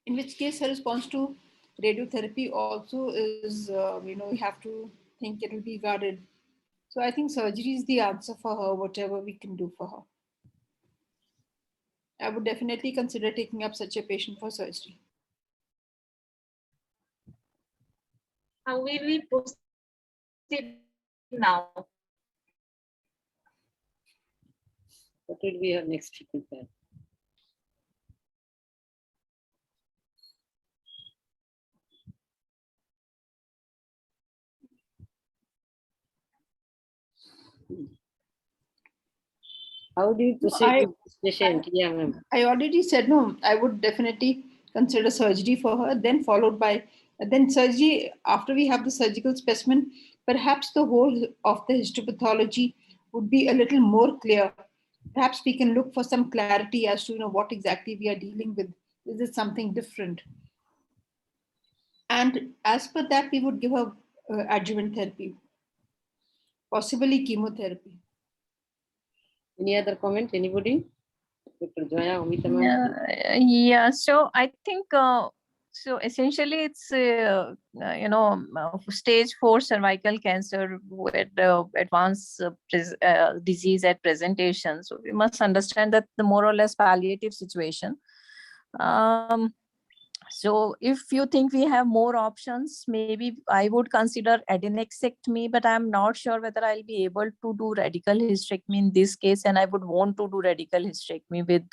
In which case, her response to radiotherapy also is, we have to think it will be guarded. So I think surgery is the answer for her, whatever we can do for her. I would definitely consider taking up such a patient for surgery.
How will we proceed now?
What will be her next treatment plan? How do you proceed with this patient? Yeah, ma'am.
I already said no. I would definitely consider surgery for her, then followed by then surgery. After we have the surgical specimen, perhaps the whole of the histopathology would be a little more clear. Perhaps we can look for some clarity as to what exactly we are dealing with. Is it something different? And as per that, we would give her adjuvant therapy, possibly chemotherapy.
Any other comment? Anybody? Dr. Jaya, Amita, ma'am?
Yeah, so I think so essentially it's stage 4 cervical cancer with advanced disease at presentation. So we must understand that the more or less palliative situation. So if you think we have more options, maybe I would consider adenexectomy, but I'm not sure whether I'll be able to do radical hysterectomy in this case, and I would want to do radical hysterectomy with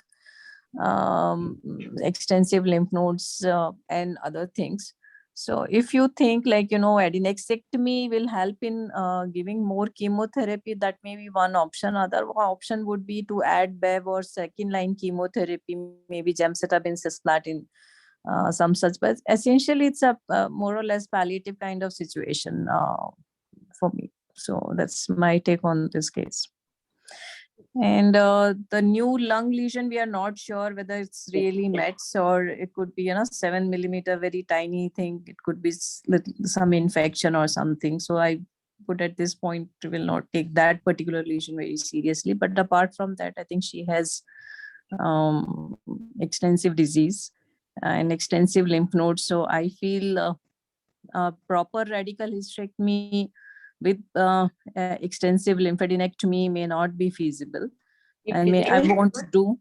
extensive lymph nodes and other things. So if you think adenexectomy will help in giving more chemotherapy, that may be one option. Other option would be to add BEV or second line chemotherapy, maybe gemcitabine, cisplatin, some such. But essentially it's a more or less palliative kind of situation for me. So that's my take on this case. And the new lung lesion, we are not sure whether it's really METs or it could be 7 millimeter, very tiny thing. It could be some infection or something. So I would at this point will not take that particular lesion very seriously. But apart from that, I think she has extensive disease and extensive lymph nodes. So I feel proper radical hysterectomy with extensive lymphadenectomy may not be feasible. And I won't do.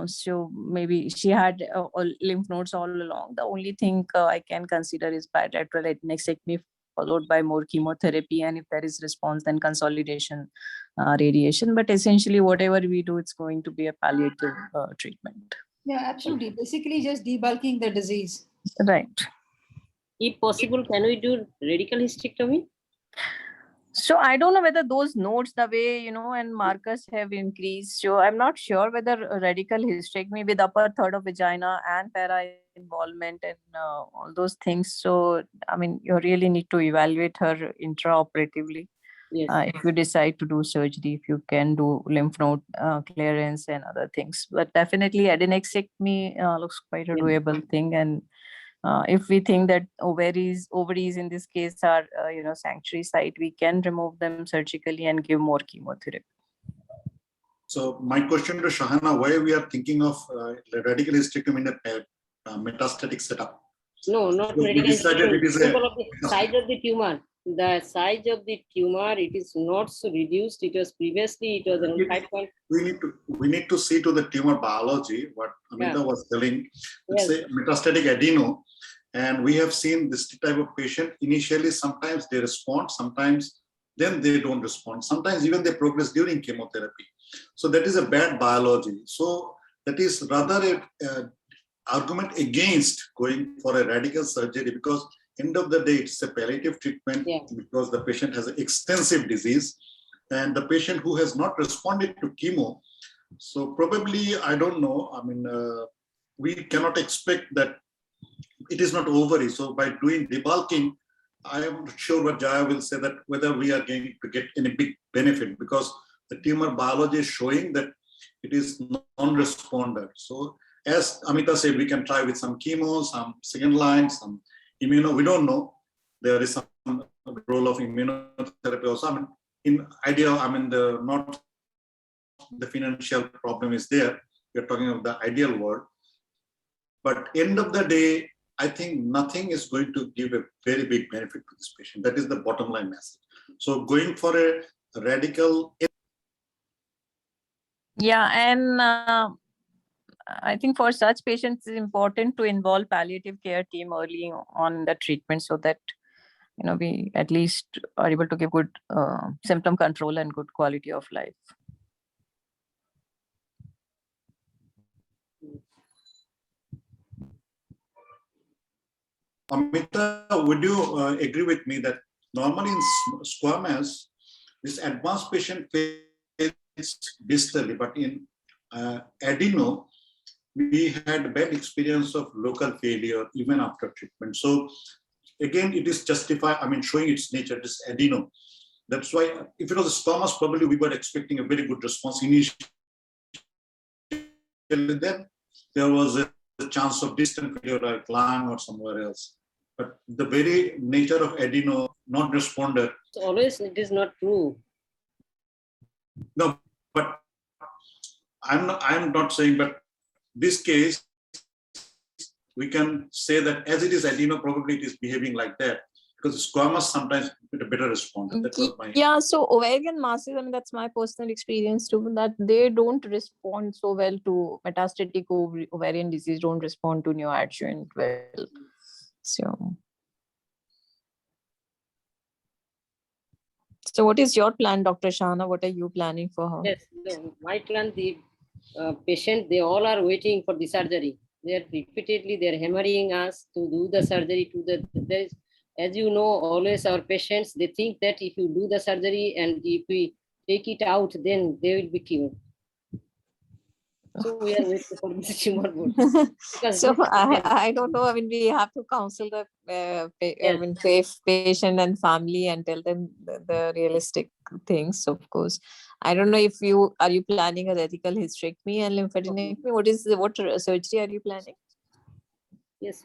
So maybe she had lymph nodes all along. The only thing I can consider is bilateral adenexectomy followed by more chemotherapy. And if there is response, then consolidation radiation. But essentially, whatever we do, it's going to be a palliative treatment.
Yeah, absolutely. Basically, just debulking the disease.
Right.
If possible, can we do radical hysterectomy?
So I don't know whether those notes, the way, you know, and markers have increased. So I'm not sure whether a radical hysterectomy with upper third of vagina and para involvement and all those things. So, I mean, you really need to evaluate her intraoperatively.
Yes.
If you decide to do surgery, if you can do lymph node clearance and other things. But definitely adenexectomy looks quite a
Yeah.
doable thing. And if we think that ovaries in this case are, you know, sanctuary site, we can remove them surgically and give more chemotherapy.
So my question to Shahana, why we are thinking of radical hysterectomy in a metastatic setup?
No, not
So we
radical
decided it is a
Simple of the size of the tumor. The size of the tumor, it is not so reduced. It was previously, it was around 5
we need to see to the tumor biology, what Amita
Yeah.
was telling. It's
Yes.
a metastatic adeno. And we have seen this type of patient, initially, sometimes they respond, sometimes then they don't respond. Sometimes even they progress during chemotherapy. So that is a bad biology. So that is rather a argument against going for a radical surgery, because end of the day, it's a palliative treatment.
Yeah.
Because the patient has an extensive disease and the patient who has not responded to chemo. So probably, I don't know, I mean, we cannot expect that it is not ovary. So by doing debulking, I am not sure what Jaya will say, that whether we are going to get any big benefit, because the tumor biology is showing that it is non-responder. So as Amita said, we can try with some chemo, some second line, some immuno, we don't know. There is some role of immunotherapy also. I mean, in ideal, I mean, not the financial problem is there. We're talking about the ideal world. But end of the day, I think nothing is going to give a very big benefit to this patient. That is the bottom line message. So going for a radical.
Yeah, and I think for such patients, it's important to involve palliative care team early on the treatment, so that, you know, we at least are able to give good symptom control and good quality of life.
Amita, would you agree with me that normally in squamous, this advanced patient fails distally, but in adeno, we had bad experience of local failure even after treatment. So again, it is justified, I mean, showing its nature, this adeno. That's why if it was a squamous, probably we were expecting a very good response initially. Then there was a chance of distant failure like lung or somewhere else. But the very nature of adeno, non-responder.
Always it is not true.
No, but I'm not saying, but this case, we can say that as it is adeno, probably it is behaving like that, because squamous sometimes with a better responder. That was my.
Yeah, so ovarian masses, I mean, that's my personal experience too, that they don't respond so well to metastatic ovarian disease, don't respond to neoadjuvant well. So what is your plan, Dr. Shahana? What are you planning for her?
Yes, no, my plan, the patient, they all are waiting for the surgery. They are repeatedly, they are hammering us to do the surgery. As you know, always our patients, they think that if you do the surgery and if we take it out, then they will be cured. So we are waiting for this tumor board.
So I don't know. I mean, we have to counsel the patient and family and tell them the realistic things. Of course, I don't know if are you planning a radical hysterectomy and lymphadenectomy? What surgery are you planning?
Yes,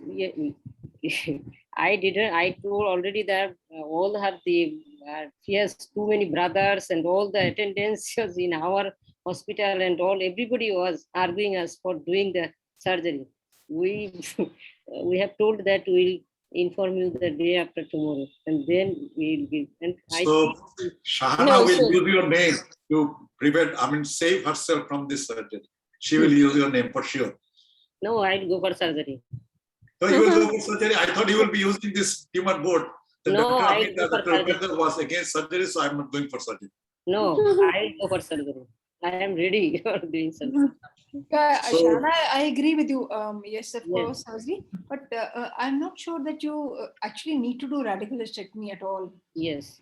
I didn't. I told already that all have she has too many brothers and all the attendants in our hospital and all, everybody was arguing us for doing the surgery. We have told that we'll inform you the day after tomorrow, and then we'll give. And
so Shahana will use your name to prevent, I mean, save herself from this surgery. She will use your name for sure.
No, I'll go for surgery.
So you will go for surgery. I thought you will be using this tumor board. The
no,
doctor was against surgery, so I'm not going for surgery.
No, I'll go for surgery. I am ready for doing surgery.
Shahana, I agree with you. Yes, of course, surgery. But I'm not sure that you actually need to do radical hysterectomy at all.
Yes.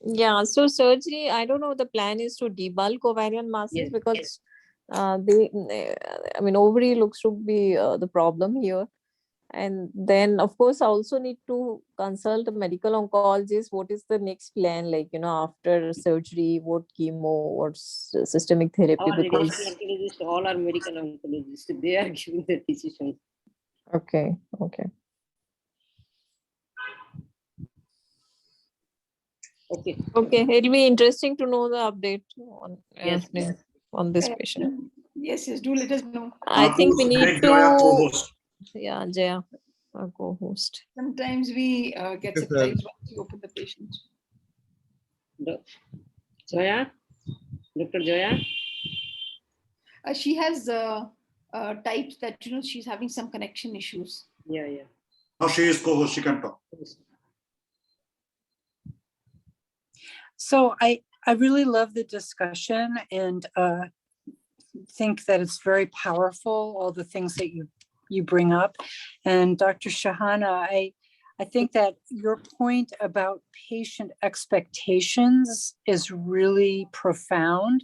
Yeah, so surgery, I don't know, the plan is to debulk ovarian masses
Yes,
because I mean, ovary looks to be the problem here. And then, of course, I also need to consult a medical oncologist. What is the next plan, like, after surgery, what chemo, what systemic therapy?
our radiation
Because,
oncologists all are medical oncologists. They are giving the decisions.
okay.
Okay.
Okay, it'll be interesting to know the update on,
Yes.
on this patient.
Yes, do let us know.
I think we need
Make Jaya
to,
co-host.
yeah, Jaya, our co-host.
Sometimes we get
Yes, sir.
surprised once you open the patient.
Joya, Dr. Joya.
She has typed that she's having some connection issues.
Yeah.
Now she is co-host, she can talk.
So I really love the discussion and think that it's very powerful, all the things that you bring up. And Dr. Shahana, I think that your point about patient expectations is really profound.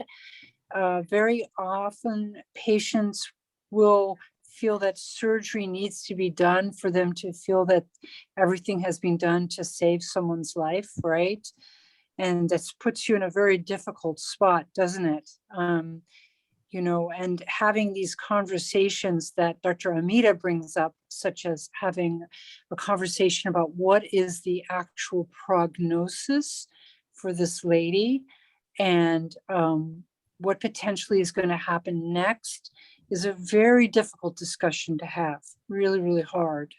Very often patients will feel that surgery needs to be done for them to feel that everything has been done to save someone's life, right? And that puts you in a very difficult spot, doesn't it? And having these conversations that Dr. Amita brings up, such as having a conversation about what is the actual prognosis for this lady and what potentially is going to happen next, is a very difficult discussion to have, really, really hard,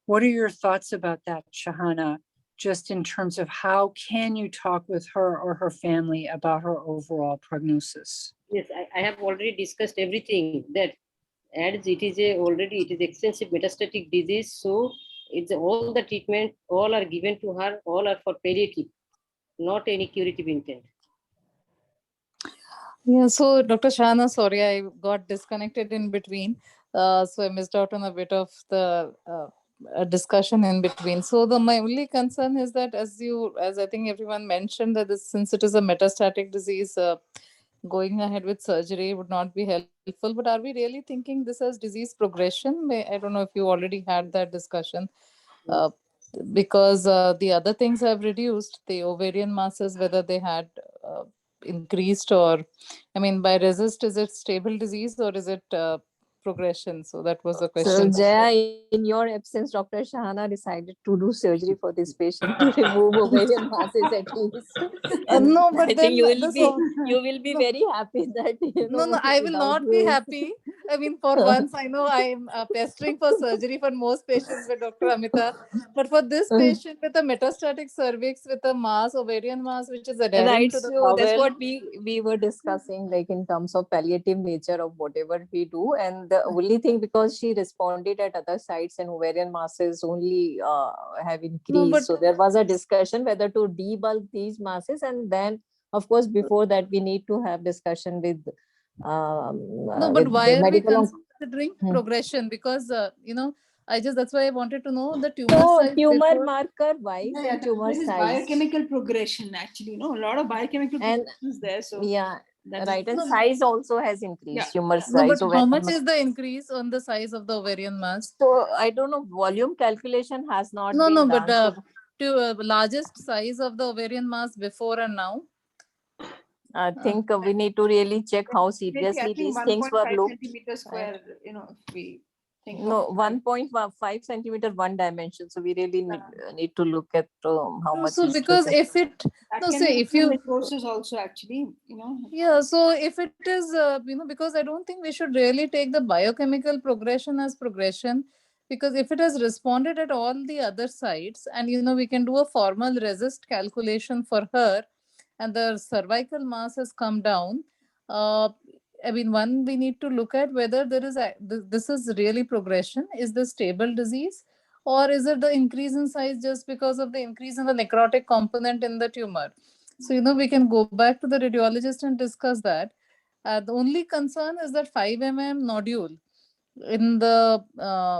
What are your thoughts about that, Shahana? Just in terms of how can you talk with her or her family about her overall prognosis?
Yes, I have already discussed everything, that as it is extensive metastatic disease, so it's all the treatment, all are given to her, all are for palliative, not any curative intent.
Yeah, so Dr. Shahana, sorry, I got disconnected in between. So I missed out on a bit of the discussion in between. So my only concern is that as I think everyone mentioned, that since it is a metastatic disease, going ahead with surgery would not be helpful. But are we really thinking this as disease progression? I don't know if you already had that discussion. Because the other things have reduced, the ovarian masses, whether they had increased, or by RECIST, is it stable disease or is it progression? So that was the
So
question.
Jaya, in your absence, Dr. Shahana decided to do surgery for this patient to remove ovarian masses at least.
No, but
I
then
think you will
this
be
whole-
no. very happy that
No, I will
without
not be
doing.
happy. For once, I know I'm pestering for surgery for most patients with Dr. Amita, but for this patient with a metastatic cervix with a mass, ovarian mass, which is adherent
Right,
to the
so that's
bowel.
what we were discussing, like in terms of palliative nature of whatever we do. And the only thing, because she responded at other sites and ovarian masses only have increased,
but-
so there was a discussion whether to debulk these masses, and then of course before that we need to have discussion with
No, but
with
why
the
are we
medical
considering
Hmm.
progression? Because that's why I wanted to know the tumor
so
size
tumor
before.
marker wise and tumor
There is
size.
biochemical progression, actually, a lot of biochemical
And
progression is there. So
yeah,
that is-
right, and size also has increased.
Yeah.
Tumor
No,
size.
but how
ovarian
much
mass.
is the increase on the size of the ovarian mass?
So I don't know, volume calculation has not
No,
been
but
done.
largest size of the ovarian mass before and now.
I think we need to really check how seriously
I think
these things were
1.5
looked.
centimeters square, if we think
No,
of
1.5 centimeter, one dimension. So we really need to look at how much.
So
is
because
the-
if it,
that
no,
can
say
be
if you,
necrosis also, actually,
yeah, so if it is, because I don't think we should really take the biochemical progression as progression, because if it has responded at all the other sites, and we can do a formal RECIST calculation for her, and the cervical mass has come down. One, we need to look at whether there is this is really progression. Is this stable disease, or is it the increase in size just because of the increase in the necrotic component in the tumor? So, we can go back to the radiologist and discuss that. The only concern is that 5 mm nodule. in the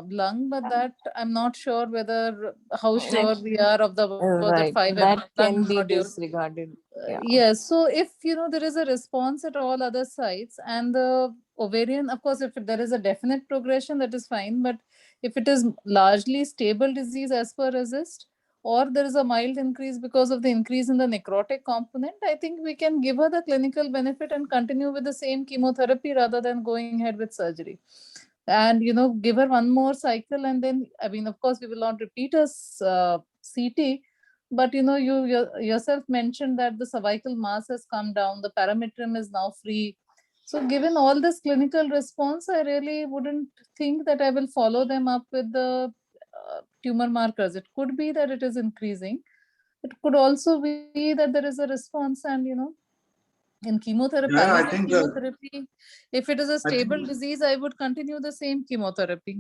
lung, but that I'm not sure whether how sure we are of the about that
Right,
5
that
mm
can
lung
be
nodule.
disregarded. Yeah.
Yes, so if there is a response at all other sites and the ovarian, of course, if there is a definite progression, that is fine. But if it is largely stable disease as per RESIST, or there is a mild increase because of the increase in the necrotic component, I think we can give her the clinical benefit and continue with the same chemotherapy rather than going ahead with surgery. And give her one more cycle, and then, I mean, of course, we will not repeat a CT, but you yourself mentioned that the cervical mass has come down, the parametrium is now free. So given all this clinical response, I really wouldn't think that I will follow them up with the tumor markers. It could be that it is increasing. It could also be that there is a response, and in chemotherapy,
Yeah, I
palliative
think
chemotherapy, if it is a
I think-
stable disease, I would continue the same chemotherapy.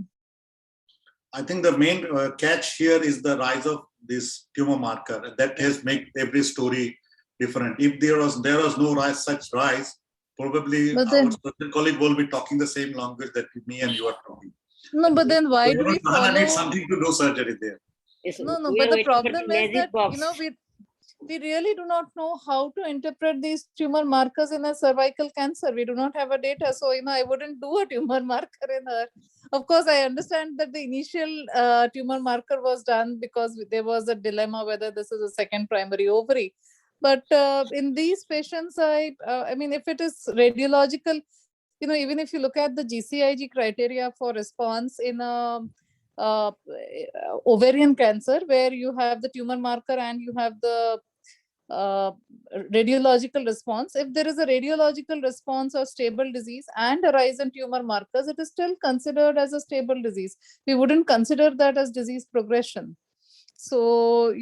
I think the main catch here is the rise of this tumor marker. That has made every story different. If there was no such rise, probably
But then,
our surgeon colleague will be talking the same language that me and you are talking.
no, but then why do we
Sahana needs
follow?
something to do surgery there.
Yes,
No,
we
but
are
the
waiting for
problem
the
is
magic
that,
box.
we really do not know how to interpret these tumor markers in a cervical cancer. We do not have a data. So, I wouldn't do a tumor marker in her. Of course, I understand that the initial tumor marker was done because there was a dilemma whether this is a second primary ovary. But in these patients, I mean, if it is radiological, even if you look at the GCIG criteria for response in a ovarian cancer, where you have the tumor marker and you have the radiological response, if there is a radiological response or stable disease and a rise in tumor markers, it is still considered as a stable disease. We wouldn't consider that as disease progression. So,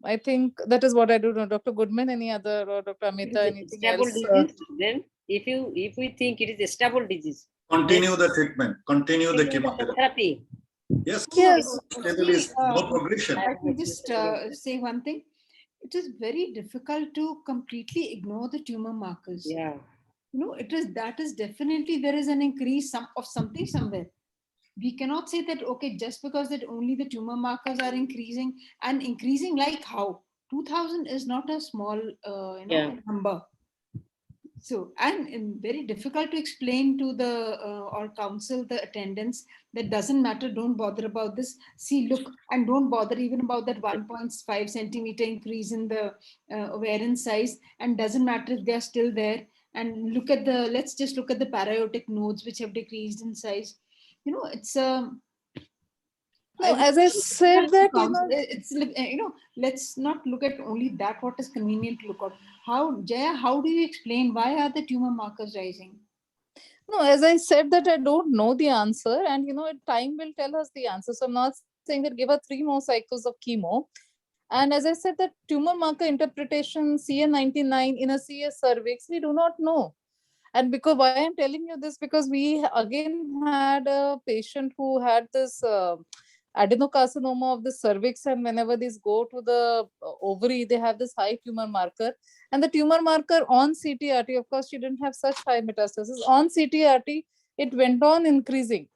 I think that is what I do know. Dr. Goodman, any other, or Dr. Amita, anything
Stable
else?
disease, then if we think it is a stable disease,
Continue the treatment. Continue the chemotherapy.
therapy.
Yes.
Yes.
Stable is no progression.
I can just say one thing. It is very difficult to completely ignore the tumor markers.
Yeah.
That is definitely, there is an increase of something somewhere. We cannot say that, okay, just because that only the tumor markers are increasing, and increasing like how? 2000 is not a small number. So, and very difficult to explain to the or counsel the attendants that doesn't matter, don't bother about this. See, look, and don't bother even about that 1.5 centimeter increase in the ovarian size, and doesn't matter if they're still there. And let's just look at the paraiotic nodes which have decreased in size. It's
No, as I said that,
it's let's not look at only that what is convenient to look at. Jaya, how do you explain why are the tumor markers rising?
No, as I said that I don't know the answer, and time will tell us the answer. So I'm not saying that give her 3 more cycles of chemo. And as I said, that tumor marker interpretation, CA99 in a CS cervix, we do not know. And because why I'm telling you this, because we again had a patient who had this adenocarcinoma of the cervix, and whenever these go to the ovary, they have this high tumor marker, and the tumor marker on CTRT, of course, she didn't have such high metastasis. On CTRT, it went on increasing.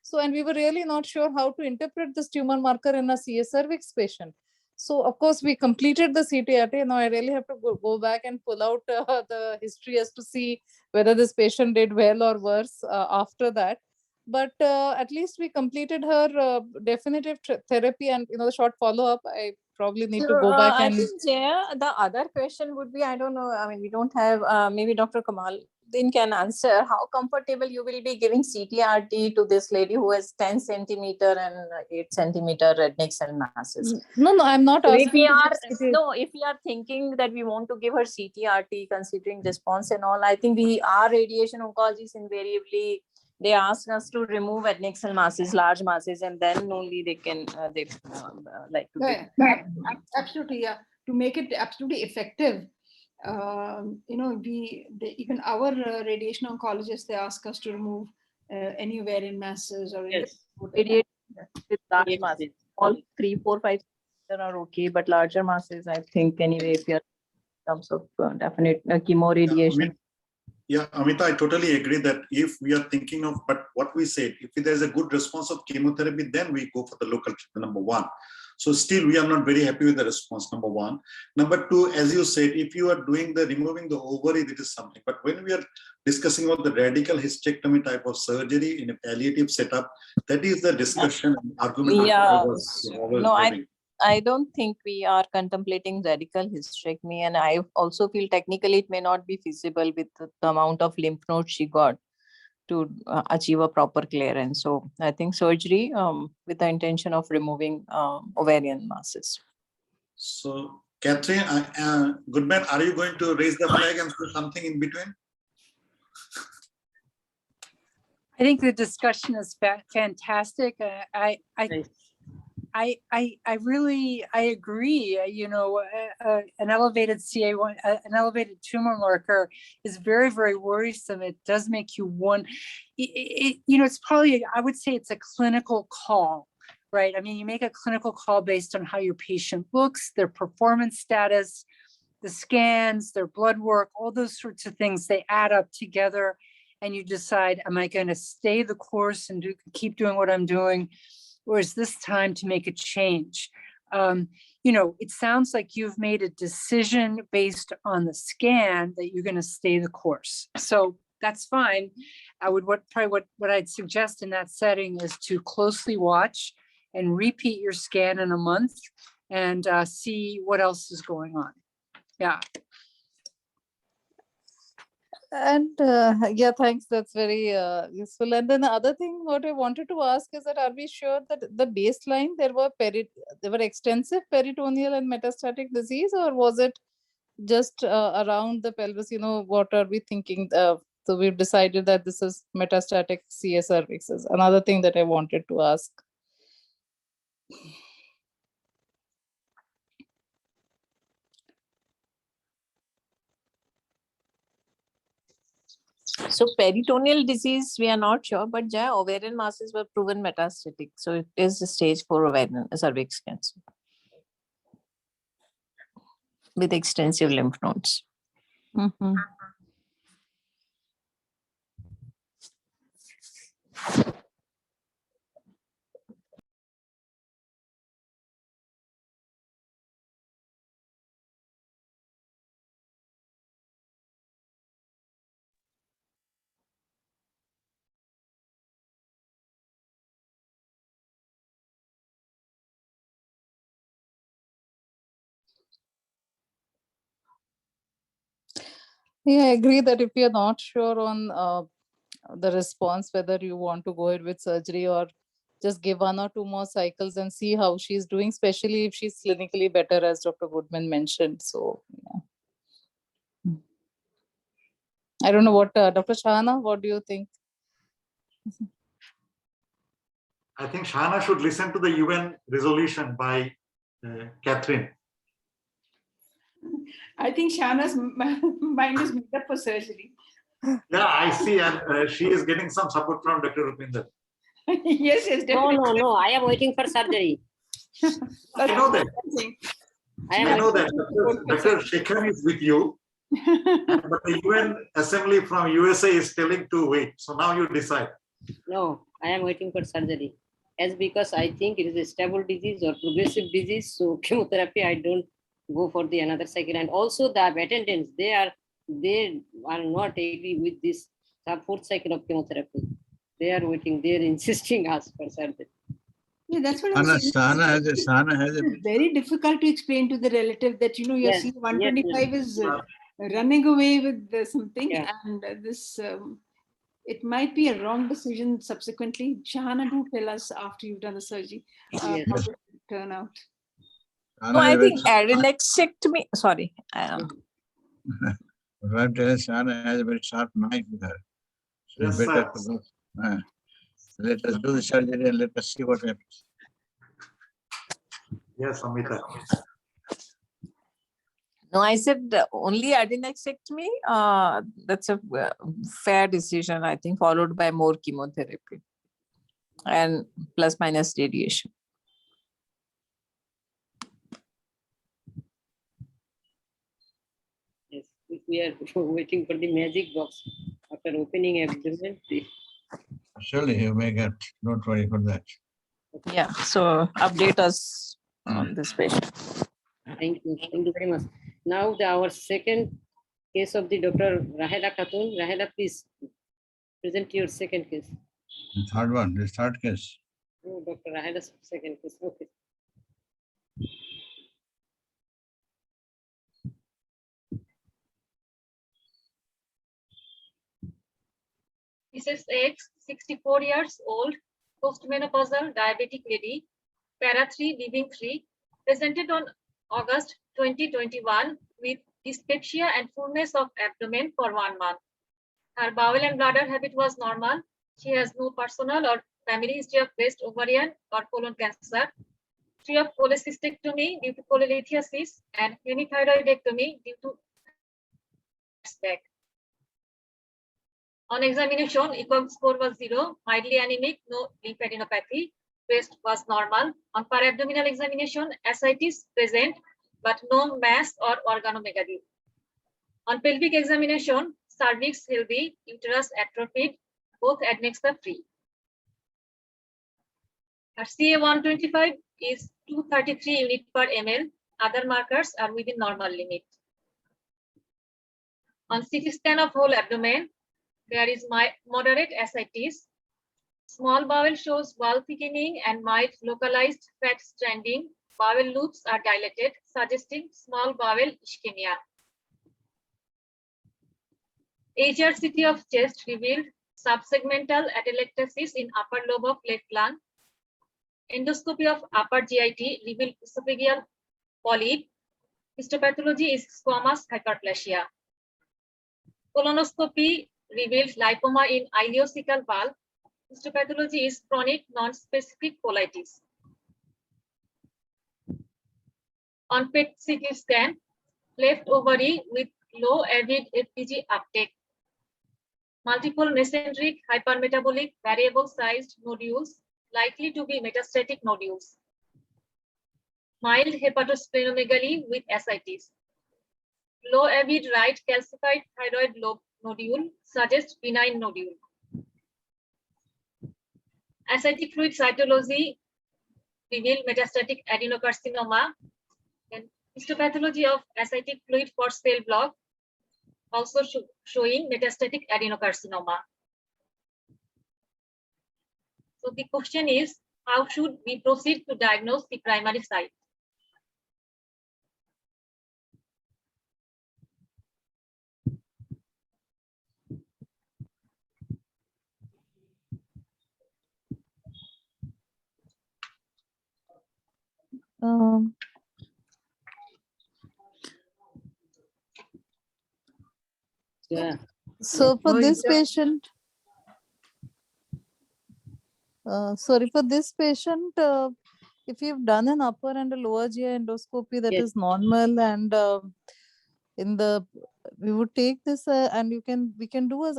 So, and we were really not sure how to interpret this tumor marker in a CS cervix patient. So, of course, we completed the CTRT. Now, I really have to go back and pull out the history as to see whether this patient did well or worse after that. But at least we completed her definitive therapy, and the short follow-up. I probably need to go back
I
and.
think, Jaya, the other question would be, I don't know, I mean, we don't have, maybe Dr. Kamal then can answer, how comfortable you will be giving CTRT to this lady who has 10 centimeter and 8 centimeter red neck cell masses.
No, I'm not
So
asking.
if we are thinking that we want to give her CTRT, considering response and all, I think our radiation oncologists invariably, they ask us to remove neck cell masses, large masses, and then only they can like to
absolutely, yeah, to make it absolutely effective. Even our radiation oncologists, they ask us to remove any ovarian masses or
radiate with large masses. All 3, 4, 5 are okay, but larger masses, I think, anyway, if you're in terms of definite chemo radiation.
Yeah, Amita, I totally agree that if we are thinking of, but what we said, if there's a good response of chemotherapy, then we go for the local treatment, number one. So still we are not very happy with the response, number one. Number two, as you said, if you are doing the removing the ovary, that is something. But when we are discussing about the radical hysterectomy type of surgery in a palliative setup, that is the discussion and argument which I was always
No,
having.
I don't think we are contemplating radical hysterectomy, and I also feel technically it may not be feasible with the amount of lymph nodes she got to achieve a proper clearance. So I think surgery with the intention of removing ovarian masses.
So, Catherine, Goodman, are you going to raise the flag and say something in between?
I think the discussion is fantastic. I really agree. You know, an elevated CA1, an elevated tumor marker is very, very worrisome. It does make you you know, it's probably, I would say it's a clinical call, right? I mean, you make a clinical call based on how your patient looks, their performance status, the scans, their blood work, all those sorts of things, they add up together, and you decide, am I going to stay the course and keep doing what I'm doing? Or is this time to make a change? You know, it sounds like you've made a decision based on the scan that you're going to stay the course. So that's fine. I would what I'd suggest in that setting is to closely watch and repeat your scan in a month and see what else is going on. Yeah.
And yeah, thanks. That's very useful. And then the other thing, what I wanted to ask is that are we sure that the baseline there were extensive peritoneal and metastatic disease, or was it just around the pelvis? You know, what are we thinking? So we've decided that this is metastatic CS cervix. Is another thing that I wanted to ask.
So peritoneal disease, we are not sure, but Jaya, ovarian masses were proven metastatic. So it is the stage 4 ovarian cervix cancer with extensive lymph nodes.
Mm-hmm. Yeah, I agree that if you're not sure on the response, whether you want to go ahead with surgery or just give 1 or 2 more cycles and see how she's doing, especially if she's clinically better, as Dr. Goodman mentioned. So, yeah. I don't know what, Dr. Shahana, what do you think?
I think Shahana should listen to the UN resolution by Catherine.
I think Shana's mind is made up for surgery.
Yeah, I see, and she is getting some support from Dr. Rupinder.
Yes,
No,
definitely.
no, I am waiting for surgery.
I know that. I know that. Dr. Shekhar is with you, but the UN Assembly from USA is telling to wait. So now you decide.
No, I am waiting for surgery. As because I think it is a stable disease or progressive disease, so chemotherapy, I don't go for the another cycle. And also the attendants, they are not agree with this 4th cycle of chemotherapy. They are waiting, they are insisting us for surgery.
Yeah, that's what I'm saying.
Sana has a
It's very difficult to explain to the relative that, you know, your
Yes,
C125 is running away with something,
Yeah.
and this, it might be a wrong decision subsequently. Shahana, do tell us after you've done the surgery, how
Yes.
did it turn out?
No, I think adnexectomy, sorry.
Right, Sana has a very sharp knife with her. So
Yes,
better
sir.
to go. Let us do the surgery and let us see what happens.
Yes, Amita.
No, I said only adnexectomy. That's a fair decision, I think, followed by more chemotherapy and plus minus radiation.
Yes. We are waiting for the magic box after opening abdomen.
Surely you may get, don't worry for that.
Yeah, so update us on this patient.
Thank you very much. Now our second case of the Dr. Rahela Khatun. Rahela, please present your second case.
The third one, the third case.
Oh, Dr. Rahela's second case. Okay.
Mrs. X, 64 years old, postmenopausal diabetic lady, para 3, living 3, presented on August 2021 with dyspepsia and fullness of abdomen for 1 month. Her bowel and bladder habit was normal. She has no personal or family history of breast, ovarian, or colon cancer. History of cholecystectomy due to cholelithiasis and hemithyroidectomy due to back. On examination, ECOG score was 0, mildly anemic, no lymphadenopathy. Breast was normal. On para-abdominal examination, ascites present, but no mass or organomegaly. On pelvic examination, cervix healthy, uterus atrophied, both adnexa free. Her CA125 is 233 unit per ml. Other markers are within normal limit. On CT scan of whole abdomen, there is moderate ascites. Small bowel shows wall thickening and mild localized fat stranding. Bowel loops are dilated, suggesting small bowel ischemia. HRCT of chest revealed subsegmental atelectasis in upper lobe of left lung. Endoscopy of upper GIT revealed esophageal polyp. Histopathology is squamous hyperplasia. Colonoscopy revealed lipoma in ileocecal valve. Histopathology is chronic non-specific colitis. On PET CT scan, left ovary with low avid FPG uptake. Multiple mesenteric hypermetabolic variable sized nodules likely to be metastatic nodules. Mild hepatosplenomegaly with ascites. Low avid right calcified thyroid lobe nodule suggests benign nodule. Ascitic fluid cytology revealed metastatic adenocarcinoma. Then histopathology of ascitic fluid for cell block also showing metastatic adenocarcinoma. So the question is, how should we proceed to diagnose the primary site?
Yeah.
So for
Well,
this
you-
patient, sorry, for this patient, if you've done an upper and a lower GI endoscopy that
Yes.
is normal, and we would take this and we can do as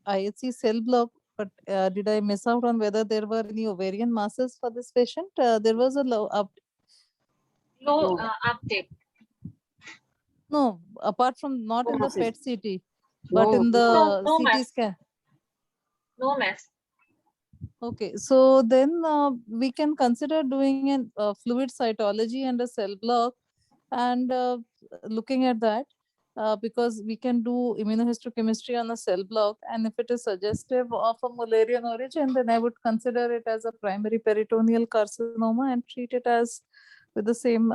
IHC cell block. But did I miss out on whether there were any ovarian masses for this patient? There was a low
Low uptake.
no, apart from not
No
in the
masses.
PET CT, but
No,
in the
no
CT
mass.
scan.
No mass.
Okay, so then we can consider doing a fluid cytology and a cell block, and looking at that because we can do immunohistochemistry on a cell block, and if it is suggestive of a Mullerian origin, then I would consider it as a primary peritoneal carcinoma and treat it as with the same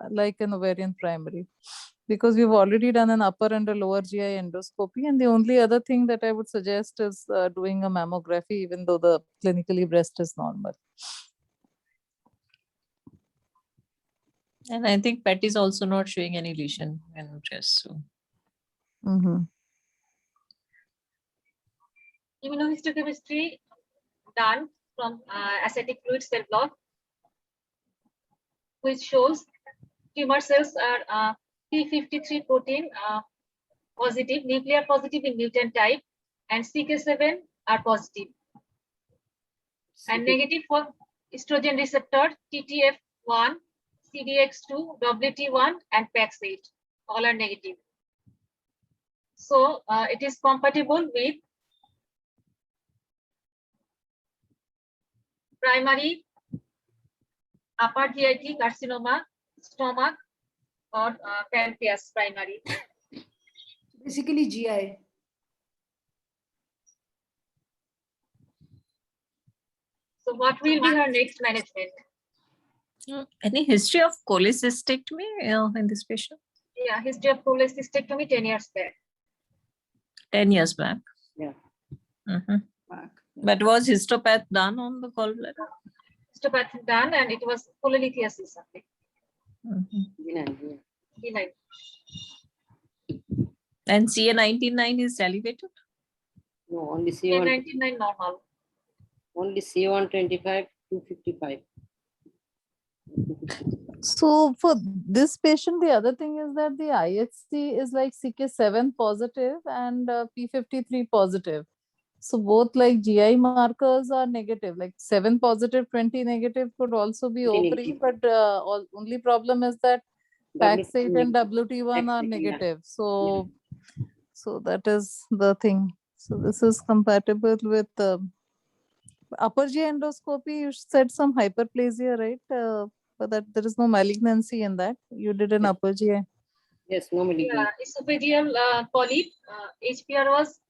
like an ovarian primary, because we've already done an upper and a lower GI endoscopy, and the only other thing that I would suggest is doing a mammography, even though the clinically breast is normal.
And I think PET is also not showing any lesion in breast. So
Immunohistochemistry done from ascitic fluid cell block, which shows tumor cells are P53 protein positive, nuclear positive in mutant type, and CK7 are positive. And negative for estrogen receptor, TTF1, CDX2, WT1, and PAX8. All are negative. So it is compatible with primary upper GIT carcinoma, stomach, or pancreas primary.
Basically GI.
So what will be her next management?
Any history of cholecystectomy in this patient?
Yeah, history of cholecystectomy 10 years back.
10 years back.
Yeah.
Mhm.
Back.
But was histopath done on the gallbladder?
Histopathy done, and it was cholelithiasis only.
Mhm.
Benign, yeah.
Benign.
And CA19-9 is elevated?
No, only C1,
99 normal.
only C125, 255.
So for this patient, the other thing is that the IHC is like CK7 positive and P53 positive. So both like GI markers are negative, like 7 positive, 20 negative could also be
20
ovary,
negative.
but only problem is that PAX8 and WT1 are
PAX8, yeah.
negative. So that is the thing. So this is compatible with upper GI endoscopy. You said some hyperplasia, right? But that there is no malignancy in that. You did an
Yes.
upper GI.
Yes, normally.
Yeah, esophageal polyp. HPR was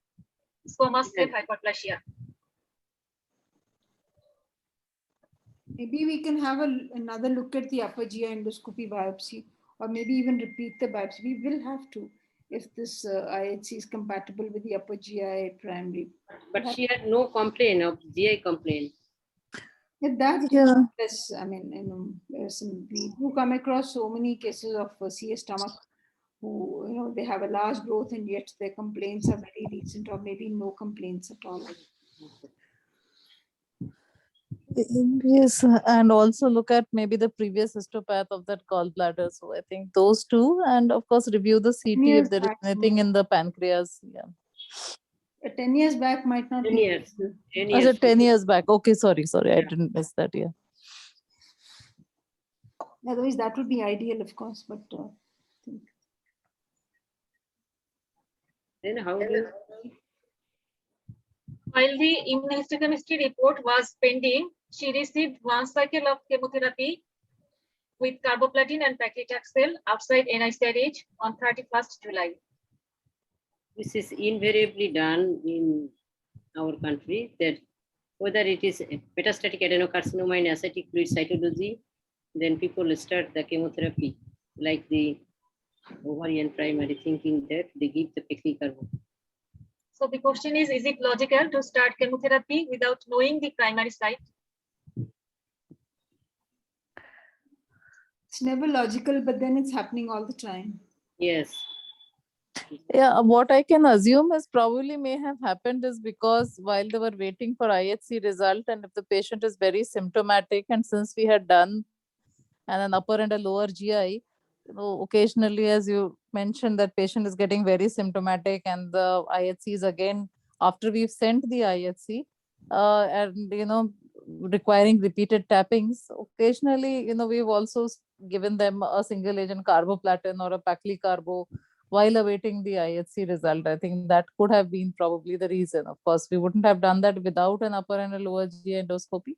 squamous cell
Yes.
hyperplasia.
Maybe we can have another look at the upper GI endoscopy biopsy, or maybe even repeat the biopsy. We will have to, if this IHC is compatible with the upper GI primary.
But she had no complaint of GI complaint.
Yeah, that's
Yeah.
yes. I mean, we do come across so many cases of CA stomach who, they have a large growth and yet their complaints are very recent or maybe no complaints at all.
Yes, and also look at maybe the previous histopath of that gallbladder. So I think those two, and of course review the CT
years
if there is
back,
anything in the pancreas. Yeah.
10 years back might not
10
be
years.
possible.
10
As
years.
a 10 years back. Okay, sorry, I
Yeah.
didn't miss that. Yeah.
Otherwise, that would be ideal, of course, but
Then how do you?
While the immunohistochemistry report was pending, she received 1 cycle of chemotherapy with carboplatin and paclitaxel outside NICRH on 31st July.
This is invariably done in our country, that whether it is metastatic adenocarcinoma in ascitic fluid cytology, then people start the chemotherapy like the ovarian primary, thinking that they give the paclitaxel.
So the question is it logical to start chemotherapy without knowing the primary site?
it's never logical, but then it's happening all the time.
Yes.
Yeah, what I can assume is probably may have happened is because while they were waiting for IHC result, and if the patient is very symptomatic, and since we had done an upper and a lower GI, occasionally, as you mentioned, that patient is getting very symptomatic, and the IHC is again after we've sent the IHC, and requiring repeated tappings. Occasionally, we've also given them a single agent carboplatin or a paclicarbo while awaiting the IHC result. I think that could have been probably the reason. Of course, we wouldn't have done that without an upper and a lower GI endoscopy.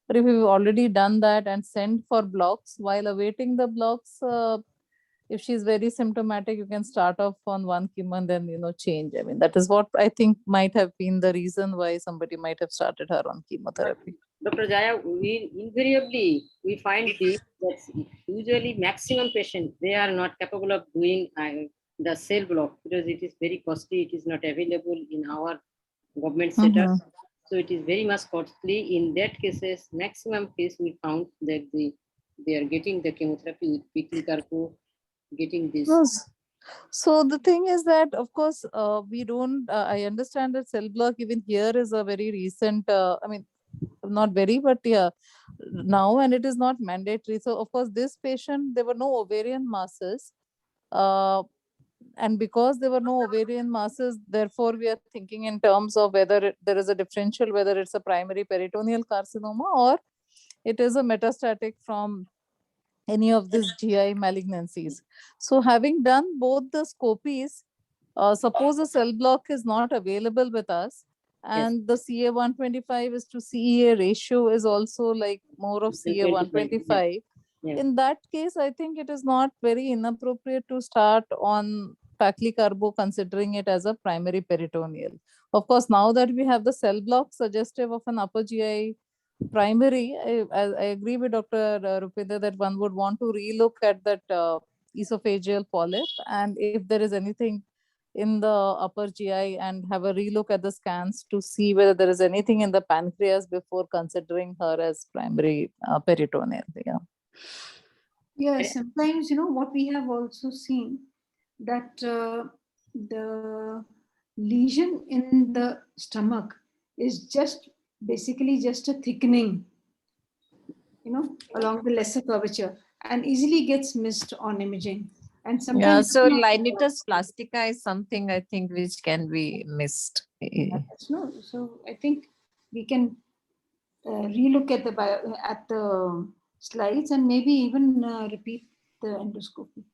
But if we've already done that and sent for blocks, while awaiting the blocks, if she's very symptomatic, you can start off on one chemo and then, change. I mean, that is what I think might have been the reason why somebody might have started her on chemotherapy.
Dr. Jaya, invariably we find this, that usually maximum patients, they are not capable of doing the cell block because it is very costly. It is not available in our government setup. So it is very much costly. In that cases, maximum case we found that they are getting the chemotherapy with paclitaxel, getting this.
Yes. So the thing is that, of course, we don't, I understand that cell block even here is a very recent, not very, but yeah, now, and it is not mandatory. So of course, this patient, there were no ovarian masses. And because there were no ovarian masses, therefore we are thinking in terms of whether there is a differential, whether it's a primary peritoneal carcinoma or it is a metastatic from any of these GI malignancies. So having done both the scopies, suppose a cell block is not available with us, and the CA 125 is to CEA ratio is also like more of CA 125.
Yeah.
In that case, I think it is not very inappropriate to start on paclitaxel considering it as a primary peritoneal. Of course, now that we have the cell block suggestive of an upper GI primary, I agree with Dr. Rupendra that one would want to relook at that esophageal polyp, and if there is anything in the upper GI, and have a relook at the scans to see whether there is anything in the pancreas before considering her as primary peritoneal. Yeah.
Yeah, sometimes, what we have also seen that the lesion in the stomach is basically just a thickening, along the lesser curvature, and easily gets missed on imaging. And
Yeah,
sometimes
so linitus plastica is something I think which can be missed.
no. So I think we can relook at the slides and maybe even repeat the endoscopy.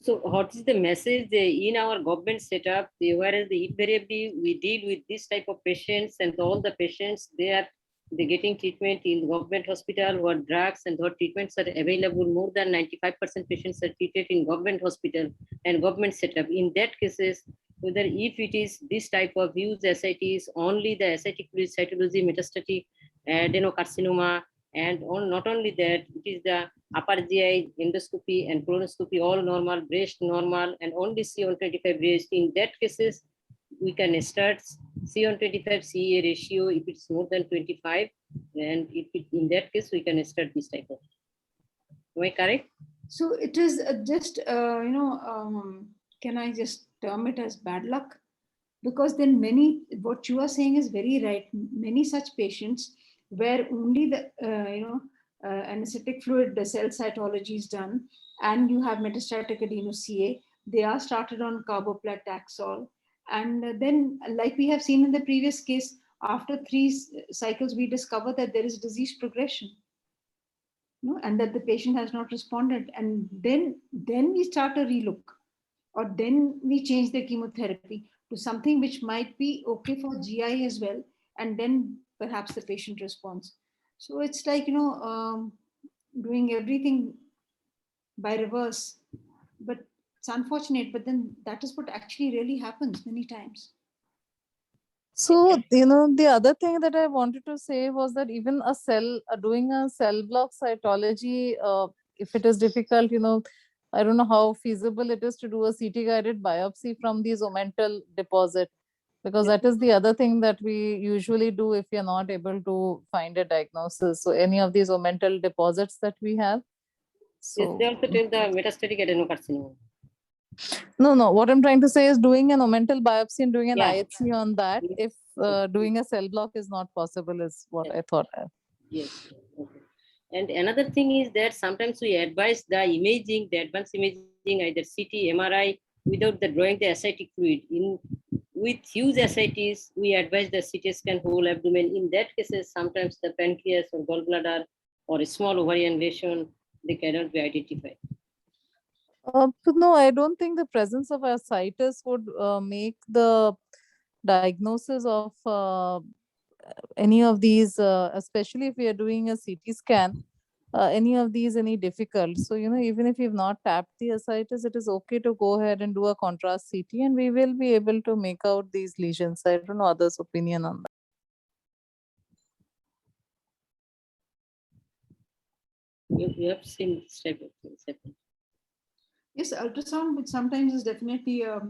So what is the message in our government setup, whereas invariably we deal with this type of patients, and all the patients, they're getting treatment in government hospital where drugs and what treatments are available. More than 95% patients are treated in government hospital and government setup. In that cases, whether if it is this type of huge ascites, only the ascitic fluid cytology, metastatic adenocarcinoma, and not only that, it is the upper GI endoscopy and colonoscopy all normal, breast normal, and only C125 breast. In that cases, we can start C125 CA ratio if it's more than 25, and if in that case we can start this type of. Am I correct?
So it is just can I just term it as bad luck? Because then what you are saying is very right. Many such patients where only the anesthetic fluid, the cell cytology is done, and you have metastatic adeno-CA, they are started on carboplatin, and then, like we have seen in the previous case, after 3 cycles, we discover that there is disease progression, and that the patient has not responded, and then we start a relook, or then we change the chemotherapy to something which might be okay for GI as well, and then perhaps the patient responds. So it's like, doing everything by reverse, but it's unfortunate, but then that is what actually really happens many times.
So, the other thing that I wanted to say was that even doing a cell block cytology, if it is difficult, I don't know how feasible it is to do a CT guided biopsy from these omental deposit, because that is the other thing that we usually do if you're not able to find a diagnosis. So any of these omental deposits that we have. So,
Yes, they also tell the metastatic adenocarcinoma.
No. What I'm trying to say is doing an omental biopsy and doing an
Yeah.
IHC on that, if doing a cell block is not possible, is what I thought.
Yes. Okay. And another thing is that sometimes we advise the imaging, the advanced imaging, either CT, MRI, without the drawing the ascitic fluid. With huge ascites, we advise the CT scan whole abdomen. In that cases, sometimes the pancreas or gallbladder or a small ovarian lesion, they cannot be identified.
No, I don't think the presence of ascites would make the diagnosis of any of these, especially if we are doing a CT scan, any of these any difficult. So, even if you've not tapped the ascites, it is okay to go ahead and do a contrast CT, and we will be able to make out these lesions. I don't know others' opinion on that.
You have seen this type of things happen.
Yes, ultrasound, which sometimes is definitely a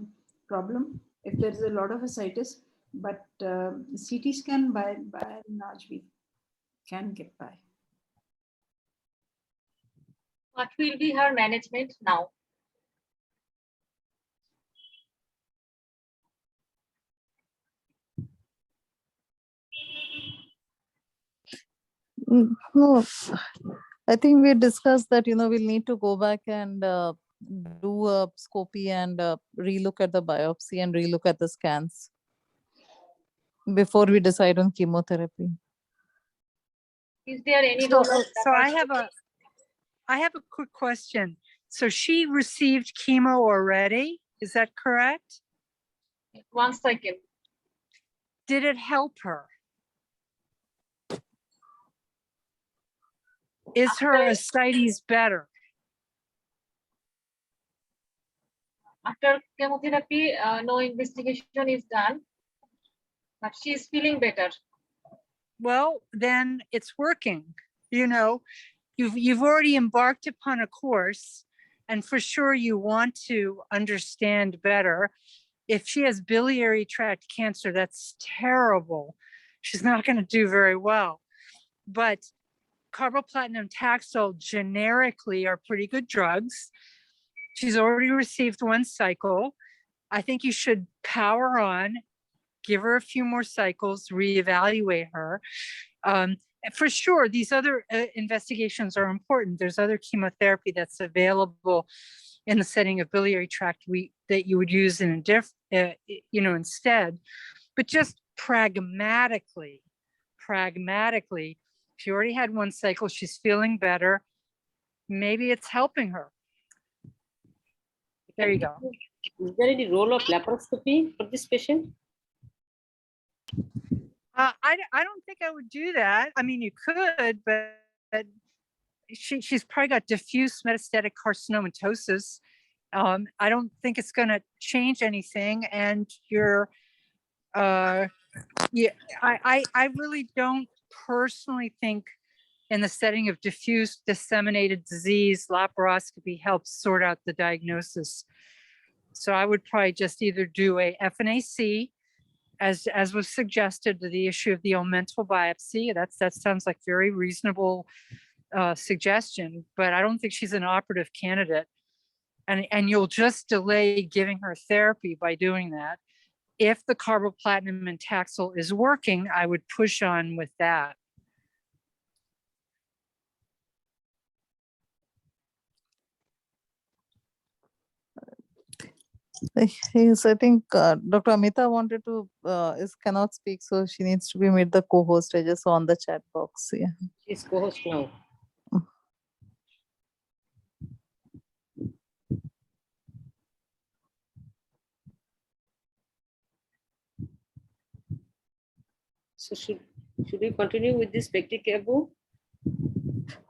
problem if there is a lot of ascites, but CT scan by and large we can get by.
What will be her management now?
No, I think we discussed that, we'll need to go back and do a scopy and relook at the biopsy and relook at the scans before we decide on chemotherapy.
Is there any
So,
role of
so I have a quick question. So she received chemo already? Is that correct?
1 cycle.
Did it help her? Is her ascites better?
After chemotherapy, no investigation is done, but she is feeling better.
Well, then it's working. You know, you've already embarked upon a course, and for sure you want to understand better. If she has biliary tract cancer, that's terrible. She's not going to do very well. But carboplatin, Taxol generically are pretty good drugs. She's already received 1 cycle. I think you should power on, give her a few more cycles, reevaluate her. For sure, these other investigations are important. There's other chemotherapy that's available in the setting of biliary tract that you would use in instead. But just pragmatically, she already had 1 cycle. She's feeling better. Maybe it's helping her. There you go.
Is there any role of laparoscopy for this patient?
I don't think I would do that. I mean, you could, but she's probably got diffuse metastatic carcinomatosis. I don't think it's going to change anything. And I really don't personally think in the setting of diffuse disseminated disease, laparoscopy helps sort out the diagnosis. So I would probably just either do a FNAC, as was suggested, to the issue of the omental biopsy. That sounds like very reasonable suggestion, but I don't think she's an operative candidate. And you'll just delay giving her therapy by doing that. If the carboplatin and Taxol is working, I would push on with that.
Yes, I think Dr. Amita wanted to cannot speak, so she needs to be made the co-host. I just saw on the chat box. Yeah.
She's co-host now. So should we continue with this pectic EBO?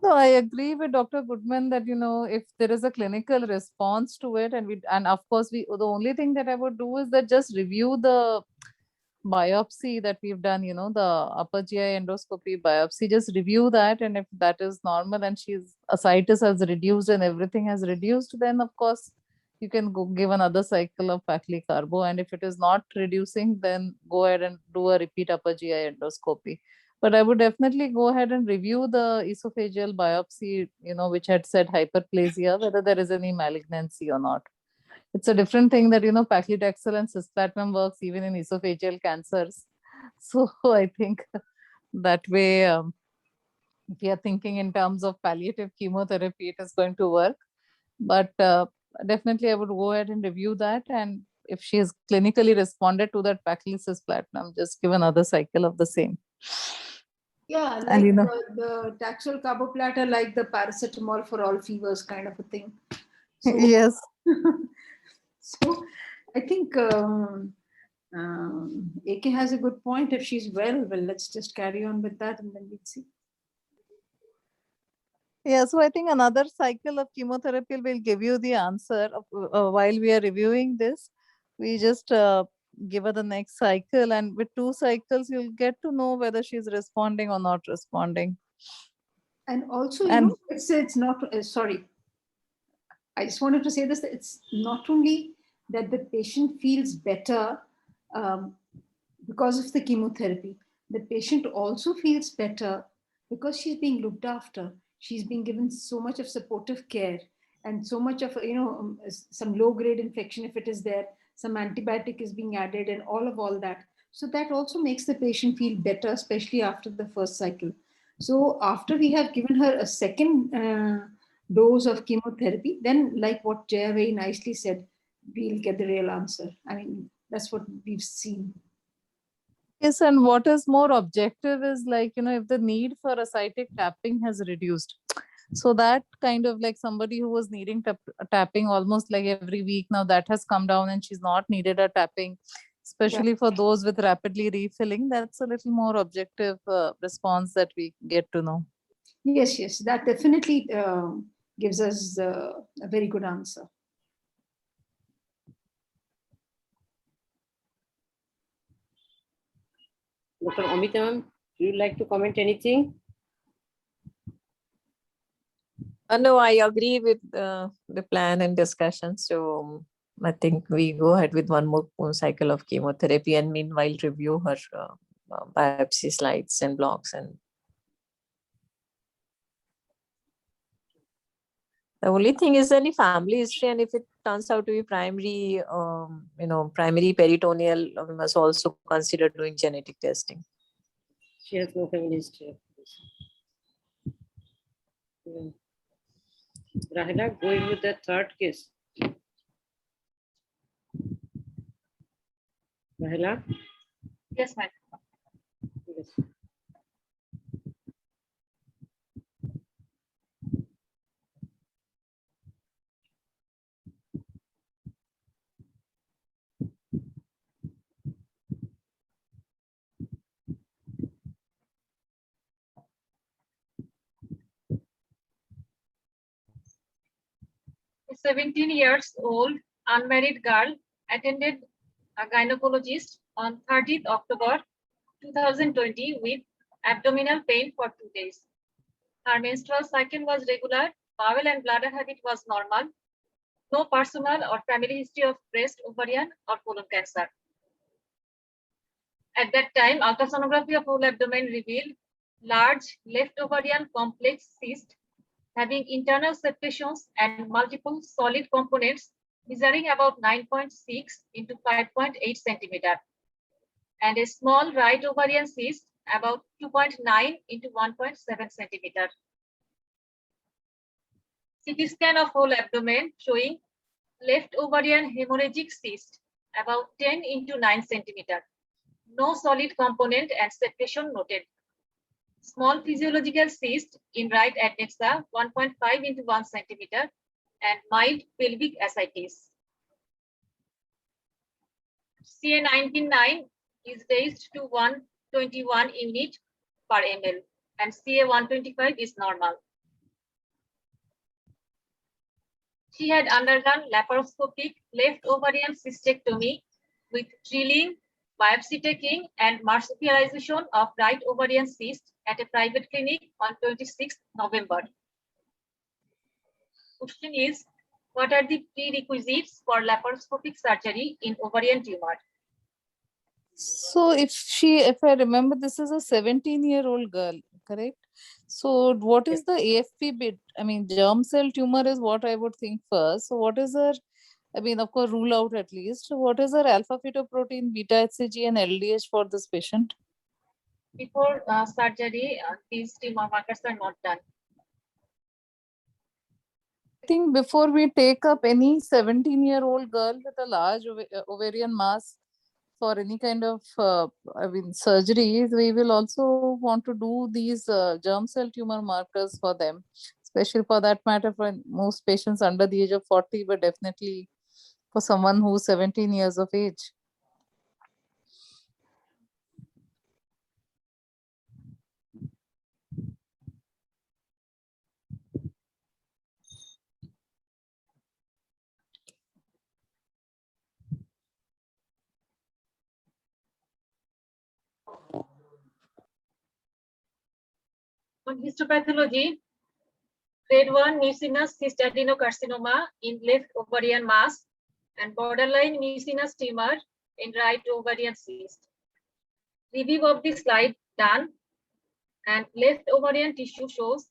No, I agree with Dr. Goodman that, if there is a clinical response to it, and of course the only thing that I would do is that just review the biopsy that we've done, the upper GI endoscopy biopsy, just review that. And if that is normal and she's ascites has reduced and everything has reduced, then of course you can go give another cycle of paclicarbo. And if it is not reducing, then go ahead and do a repeat upper GI endoscopy. But I would definitely go ahead and review the esophageal biopsy, which had said hyperplasia, whether there is any malignancy or not. It's a different thing that, paclitaxel and cisplatin works even in esophageal cancers. So I think that way, if we are thinking in terms of palliative chemotherapy, it is going to work. But definitely I would go ahead and review that. And if she has clinically responded to that paclitaxel, just give another cycle of the same.
Yeah, like
And,
the Taxol carboplatin, like the paracetamol for all fevers kind of a thing. So,
yes.
So I think AK has a good point. If she's well, let's just carry on with that and then we'll see.
Yeah, so I think another cycle of chemotherapy will give you the answer. While we are reviewing this, we just give her the next cycle, and with 2 cycles, you'll get to know whether she's responding or not responding.
And also, it's not, sorry, I just wanted to say this, that it's not only that the patient feels better because of the chemotherapy, the patient also feels better because she's being looked after. She's being given so much of supportive care and so much of, some low-grade infection, if it is there, some antibiotic is being added and all that. So that also makes the patient feel better, especially after the first cycle. So after we have given her a second dose of chemotherapy, then like what Jaya very nicely said, we'll get the real answer. I mean, that's what we've seen.
Yes, and what is more objective is if the need for ascitic tapping has reduced. So that kind of like somebody who was needing tapping almost like every week, now that has come down and she's not needed a tapping, especially for those with rapidly refilling. That's a little more objective response that we get to know.
Yes, yes, that definitely gives us a very good answer.
Dr. Amita, ma'am, do you like to comment anything?
No, I agree with the plan and discussion. So I think we go ahead with one more cycle of chemotherapy and meanwhile review her biopsy slides and blocks. And the only thing is any family history, and if it turns out to be primary, primary peritoneal, we must also consider doing genetic testing.
She has no family history of this. Yeah. Rahila, going with the third case. Rahila?
Yes, ma'am.
Yes.
A 17 years old unmarried girl attended a gynecologist on 30th October 2020 with abdominal pain for 2 days. Her menstrual cycle was regular, bowel and bladder habit was normal, no personal or family history of breast, ovarian, or colon cancer. At that time, ultrasonography of whole abdomen revealed large left ovarian complex cyst having internal septations and multiple solid components measuring about 9.6 into 5.8 centimeter, and a small right ovarian cyst about 2.9 into 1.7 centimeter. CT scan of whole abdomen showing left ovarian hemorrhagic cyst about 10 into 9 centimeter. No solid component and septation noted. Small physiological cyst in right adnexa 1.5 into 1 centimeter and mild pelvic ascites. CA19-9 is raised to 121 unit per ml and CA125 is normal. She had undergone laparoscopic left ovarian cystectomy with drilling, biopsy taking, and marsupialization of right ovarian cyst at a private clinic on 26th November. Question is, what are the prerequisites for laparoscopic surgery in ovarian tumor?
So if I remember, this is a 17-year-old girl, correct? So what is the AFP bit? I mean, germ cell tumor is what I would think first. So what is her, I mean, of course, rule out at least. So what is her alpha fetoprotein, beta HCG and LDH for this patient?
Before surgery, these tumor markers are not done.
I think before we take up any 17-year-old girl with a large ovarian mass for any kind of surgeries, we will also want to do these germ cell tumor markers for them, especially for that matter for most patients under the age of 40, but definitely for someone who's 17 years of age.
On histopathology, grade 1 mucinous cystadenocarcinoma in left ovarian mass and borderline mucinous tumor in right ovarian cyst. Review of the slide done, and left ovarian tissue shows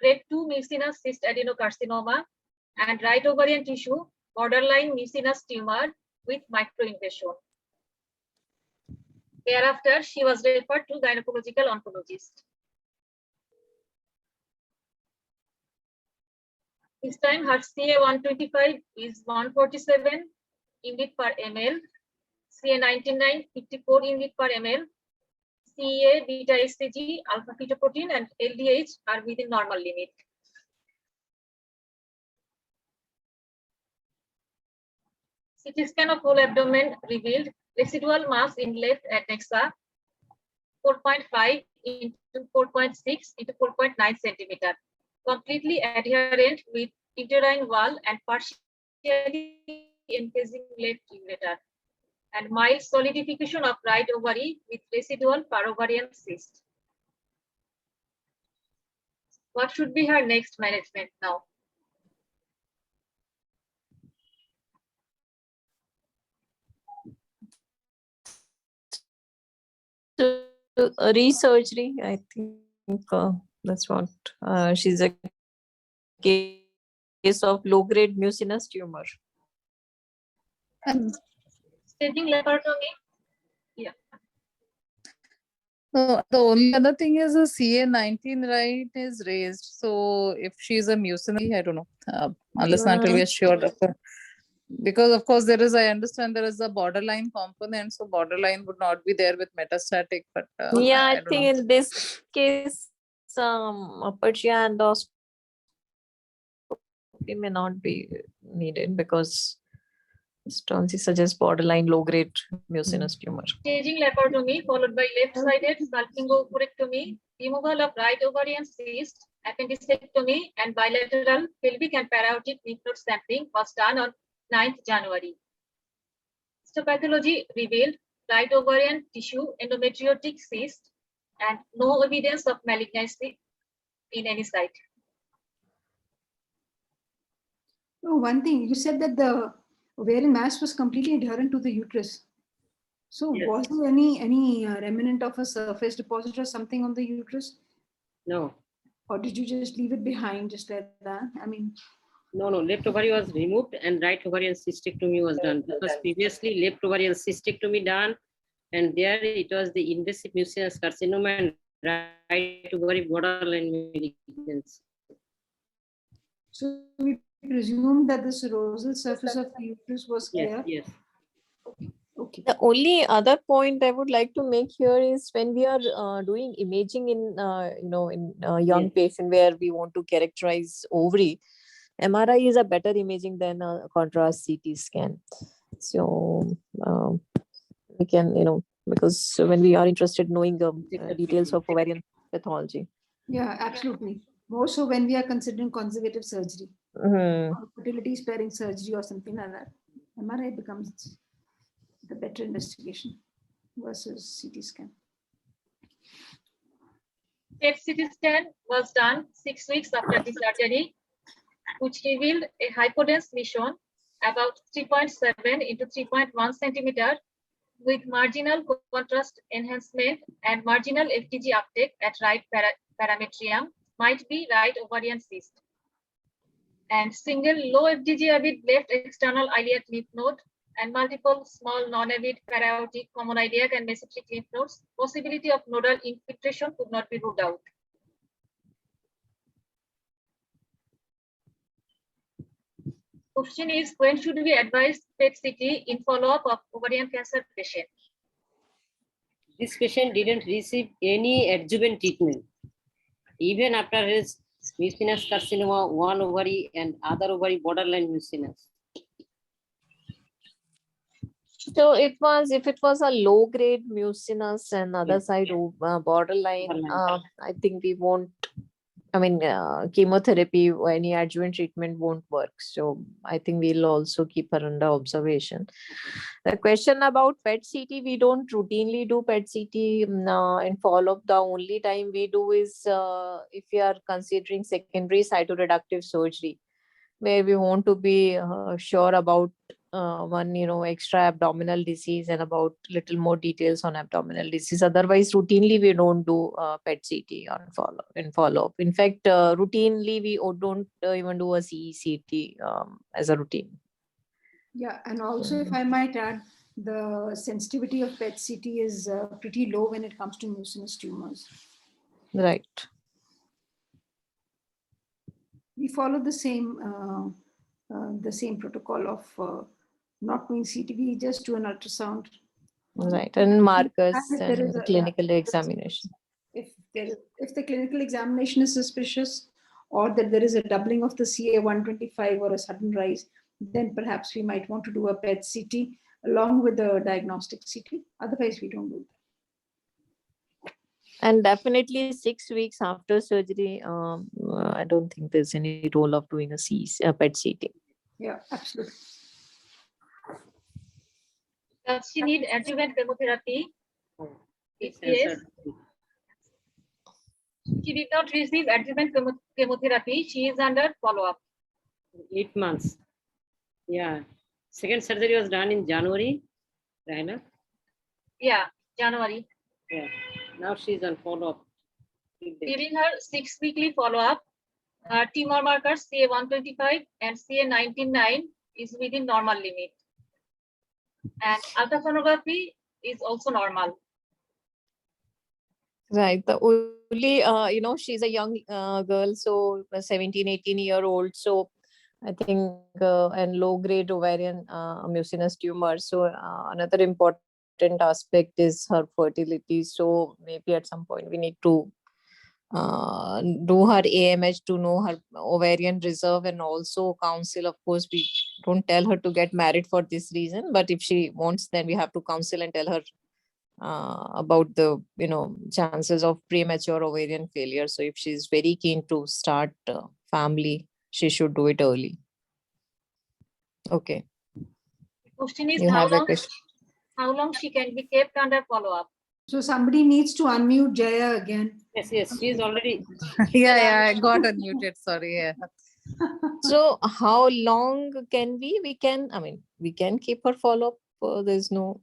grade 2 mucinous cystadenocarcinoma and right ovarian tissue borderline mucinous tumor with microinvasion. Thereafter, she was referred to gynecological oncologist. This time her CA125 is 147 unit per ml, CA19-9 54 unit per ml, CA, beta HCG, alpha fetoprotein, and LDH are within normal limit. CT scan of whole abdomen revealed residual mass in left adnexa 4.5 into 4.6 into 4.9 centimeter, completely adherent with uterine wall and partially encasing left ureter, and mild solidification of right ovary with residual parovarian cyst. What should be her next management now?
So, resurgery, I think that's what she's a case of low-grade mucinous tumor.
Staging laparotomy? Yeah.
No, the only other thing is the CA19, right, is raised. So if she's a mucinous, I don't know, unless not we are sure. Because of course there is, I understand there is a borderline component, so borderline would not be there with metastatic, but
Yeah, I
don't
think
know.
in this case, upper GI endoscopy may not be needed because Stronzi suggests borderline low-grade mucinous tumor.
Staging laparotomy followed by left-sided salpingo-oophorectomy, removal of right ovarian cyst, appendicectomy, and bilateral pelvic and paraortic lymph node sampling was done on 9th January. Histopathology revealed right ovarian tissue endometriotic cyst and no evidence of malignancy in any site.
Oh, one thing, you said that the ovarian mass was completely adherent to the uterus. So
Yes.
was there any remnant of a surface deposit or something on the uterus?
No,
Or did you just leave it behind just like that? I mean,
no, left ovary was removed and right ovarian cystectomy was done. This was previously left ovarian cystectomy done, and there it was the invasive mucinous carcinoma and right ovary borderline malignancy.
so we presume that the serosal surface of the uterus was clear.
Yes.
Okay.
The only other point I would like to make here is when we are doing imaging in young
Yes.
patient where we want to characterize ovary, MRI is a better imaging than a contrast CT scan. So we can, because when we are interested in knowing details of ovarian pathology.
Yeah, absolutely. More so when we are considering conservative surgery, or fertility sparing surgery or something like that. MRI becomes the better investigation versus CT scan.
PET CT scan was done 6 weeks after the surgery, which revealed a hypodense lesion about 3.7 into 3.1 centimeter with marginal contrast enhancement and marginal FTG uptake at right parametrium, might be right ovarian cyst. And single low FDG avid left external iliac lymph node and multiple small non-avid paraortic common iliac and mesenteric lymph nodes, possibility of nodal infiltration could not be ruled out. Question is, when should we advise PET CT in follow-up of ovarian cancer patient?
This patient didn't receive any adjuvant treatment. Even after his mucinous carcinoma, one ovary and other ovary borderline mucinous.
So if it was a low grade mucinous and other side borderline, I think we won't. I mean, chemotherapy or any adjuvant treatment won't work. So I think we'll also keep her under observation. The question about PET CT, we don't routinely do PET CT in follow-up. The only time we do is if we are considering secondary cytoreductive surgery, where we want to be sure about one, extra abdominal disease and about little more details on abdominal disease. Otherwise, routinely we don't do PET CT in follow-up. In fact, routinely we don't even do a CECT as a routine.
Yeah, and also if I might add, the sensitivity of PET CT is pretty low when it comes to mucinous tumors.
Right.
We follow the same protocol of not doing CT, we just do an ultrasound.
Right, and markers
there
and
is
clinical examination.
If the clinical examination is suspicious, or that there is a doubling of the CA125 or a sudden rise, then perhaps we might want to do a PET CT along with the diagnostic CT. Otherwise, we don't do that.
And definitely 6 weeks after surgery, I don't think there's any role of doing a PET CT.
Yeah, absolutely.
Does she need adjuvant chemotherapy? If yes, she did not receive adjuvant chemotherapy. She is under follow-up.
8 months. Yeah. Second surgery was done in January, Raina.
Yeah, January.
Yeah. Now she's on follow-up.
During her 6-weekly follow-up, her tumor markers CA125 and CA199 is within normal limit. And ultrasonography is also normal.
Right. The only, she's a young girl, so 17, 18-year-old. So I think, and low-grade ovarian mucinous tumor. So another important aspect is her fertility. So maybe at some point we need to do her AMH to know her ovarian reserve and also counsel. Of course, we don't tell her to get married for this reason, but if she wants, then we have to counsel and tell her about the chances of premature ovarian failure. So if she's very keen to start family, she should do it early. Okay.
Question is
You have a question?
how long she can be kept under follow-up.
So somebody needs to unmute Jaya again.
Yes, she's already.
Yeah, I got unmuted. Sorry. Yeah.
So how long can we can keep her follow-up. There's no.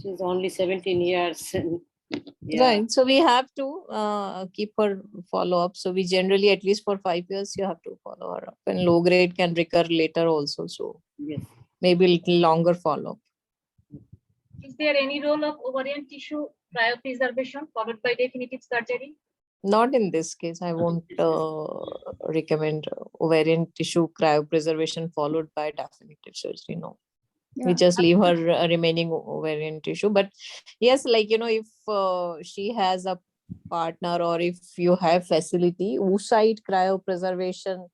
She's only 17 years. Yeah.
Right. So we have to keep her follow-up. So we generally, at least for 5 years, you have to follow her up. And low grade can recur later also. So
Yes.
maybe a little longer follow-up.
Is there any role of ovarian tissue cryopreservation followed by definitive surgery?
Not in this case. I won't recommend ovarian tissue cryopreservation followed by definitive surgery. No.
Yeah.
We just leave her remaining ovarian tissue. But yes, if she has a partner or if you have facility, oocyte cryopreservation,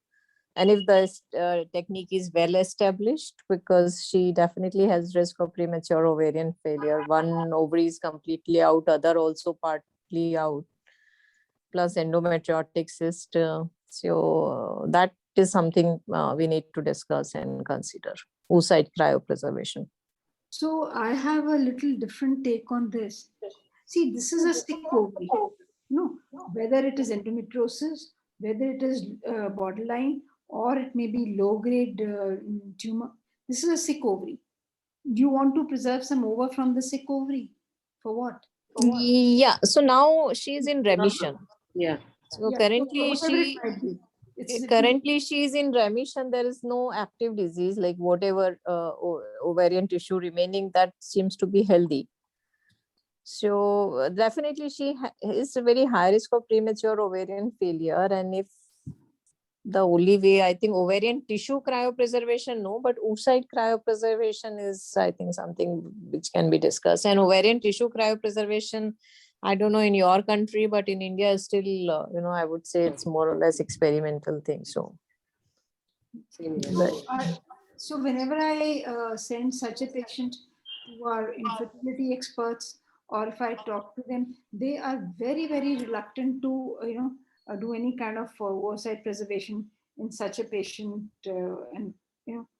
and if the technique is well established, because she definitely has risk of premature ovarian failure. One ovary is completely out, other also partly out, plus endometriotic cyst. So that is something we need to discuss and consider. Oocyte cryopreservation.
So I have a little different take on this. See, this is a sick ovary. No, whether it is endometriosis, whether it is borderline, or it may be low-grade tumor. This is a sick ovary. Do you want to preserve some ova from the sick ovary? For what?
Yeah. So now she is in remission.
Yeah.
So
Yeah,
currently
whatever it might be.
currently she is in remission. There is no active disease, like whatever ovarian tissue remaining, that seems to be healthy. So definitely she is a very high risk of premature ovarian failure. And if the only way, I think ovarian tissue cryopreservation, no, but oocyte cryopreservation is, I think, something which can be discussed. And ovarian tissue cryopreservation, I don't know in your country, but in India still, I would say it's more or less experimental thing. So,
So whenever I send such a patient to our infertility experts, or if I talk to them, they are very, very reluctant to, do any kind of oocyte preservation in such a patient, and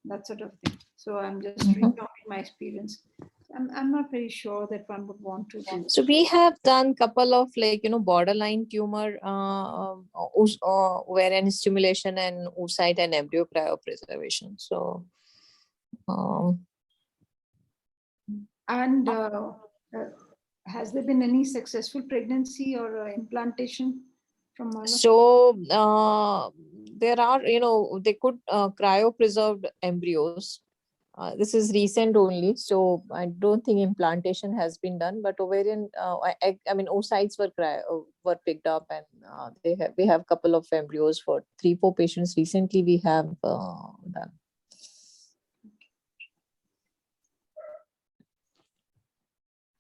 that sort of thing. So I'm just recounting my experience. I'm not very sure that one would want to do.
So we have done couple of borderline tumor ovarian stimulation and oocyte and embryo cryopreservation. So.
And has there been any successful pregnancy or implantation from one?
So there are, they could cryopreserved embryos. This is recent only, so I don't think implantation has been done. But ovarian, oocytes were picked up, and we have couple of embryos for 3-4 patients. Recently, we have done.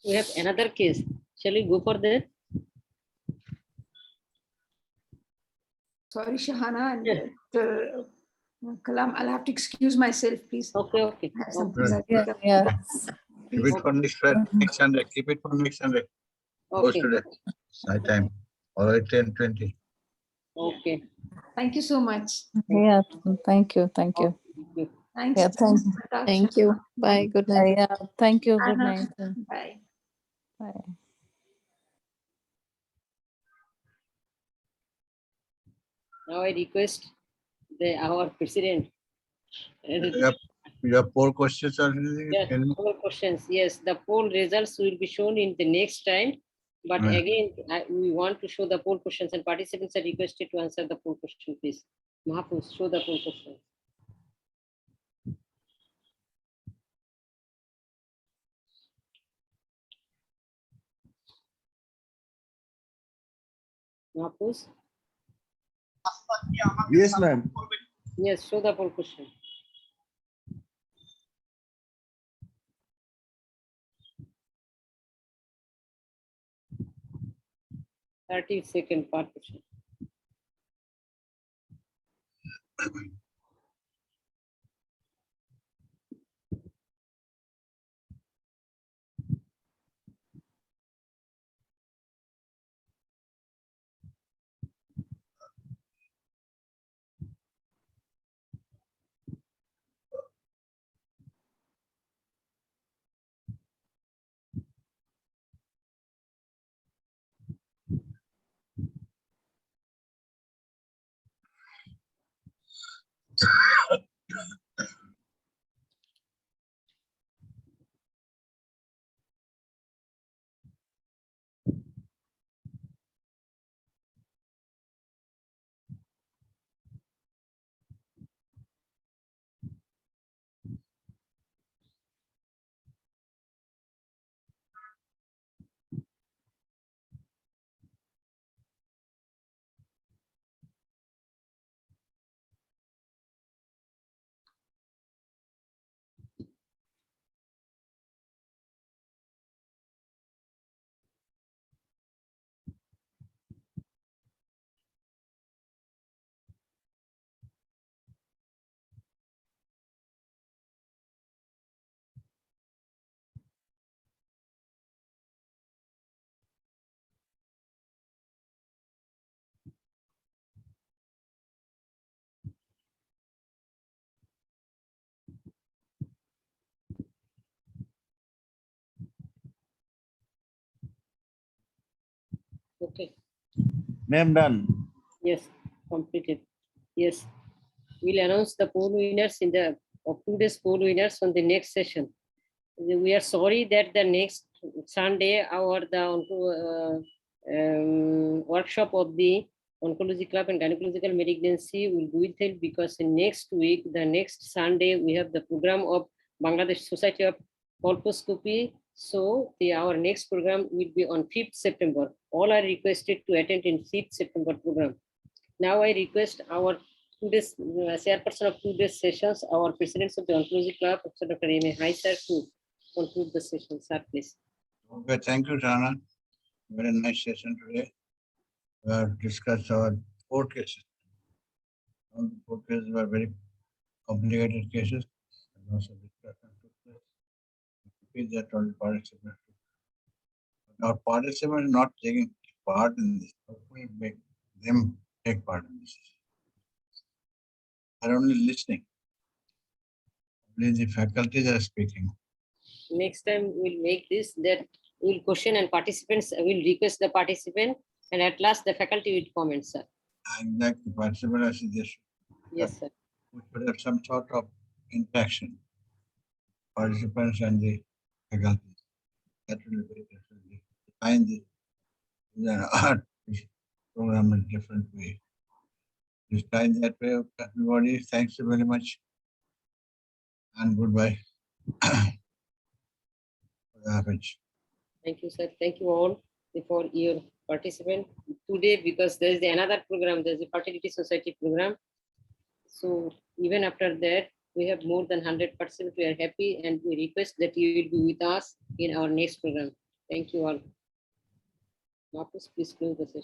We have another case. Shall we go for that?
Sorry, Shahana and Kalam, I'll have to excuse myself, please.
Okay, okay.
I have some
Okay.
things I
Yeah,
pick up.
yeah.
Keep it for next Sunday. Keep it for next Sunday. Close
Okay.
today. Night time. All right, 10:20.
Okay.
Thank you so much.
Yeah, thank you, thank you.
Okay.
Thanks.
Yeah, thank you.
Natasha.
Thank you. Bye. Good night.
Yeah, thank you. Good
Anna.
night.
Bye.
Bye.
Now I request our president.
You have 4 questions or anything?
Yes,
Any?
4 questions. Yes, the poll results will be shown in the next time. But
Right.
again, we want to show the poll questions and participants are requested to answer the poll question, please. Mahapus, show the poll question. Mahapus?
Yes, ma'am.
Yes, show the poll question. Second part question. Okay.
Ma'am, done.
Yes, completed. Yes. We'll announce the poll winners in the of today's poll winners on the next session. We are sorry that the next Sunday workshop of the Oncology Club and Gynecological Malignancy will be withheld because in next week, the next Sunday, we have the program of Bangladesh Society of Colposcopy. So our next program will be on 5th September. All are requested to attend in 5th September program. Now I request our today's chairperson of today's sessions, our president of the Oncology Club, Professor Dr. M.A. Hai sir, to conclude the session. Sir, please.
Okay, thank you, Rana. Very nice session today. We have discussed our 4 cases. All the 4 cases were very complicated cases. And lots of discussion took place. Repeat that all participants. Our participants not taking part in this. How can we make them take part in this? They're only listening. Only the faculties are speaking.
Next time we'll make this that we'll question and participants will request the participant and at last the faculty will comment, sir.
And like the participant has suggested,
Yes, sir.
we should have some sort of interaction. Participants and the faculty. That will be definitely define the art program in a different way. Design that way, everybody. Thanks you very much. And goodbye.
Thank you, sir. Thank you all for your participation today because there is another program, there's a Fertility Society program. So even after that, we have more than 100%. We are happy and we request that you will be with us in our next program. Thank you all. Marcus, please close the session.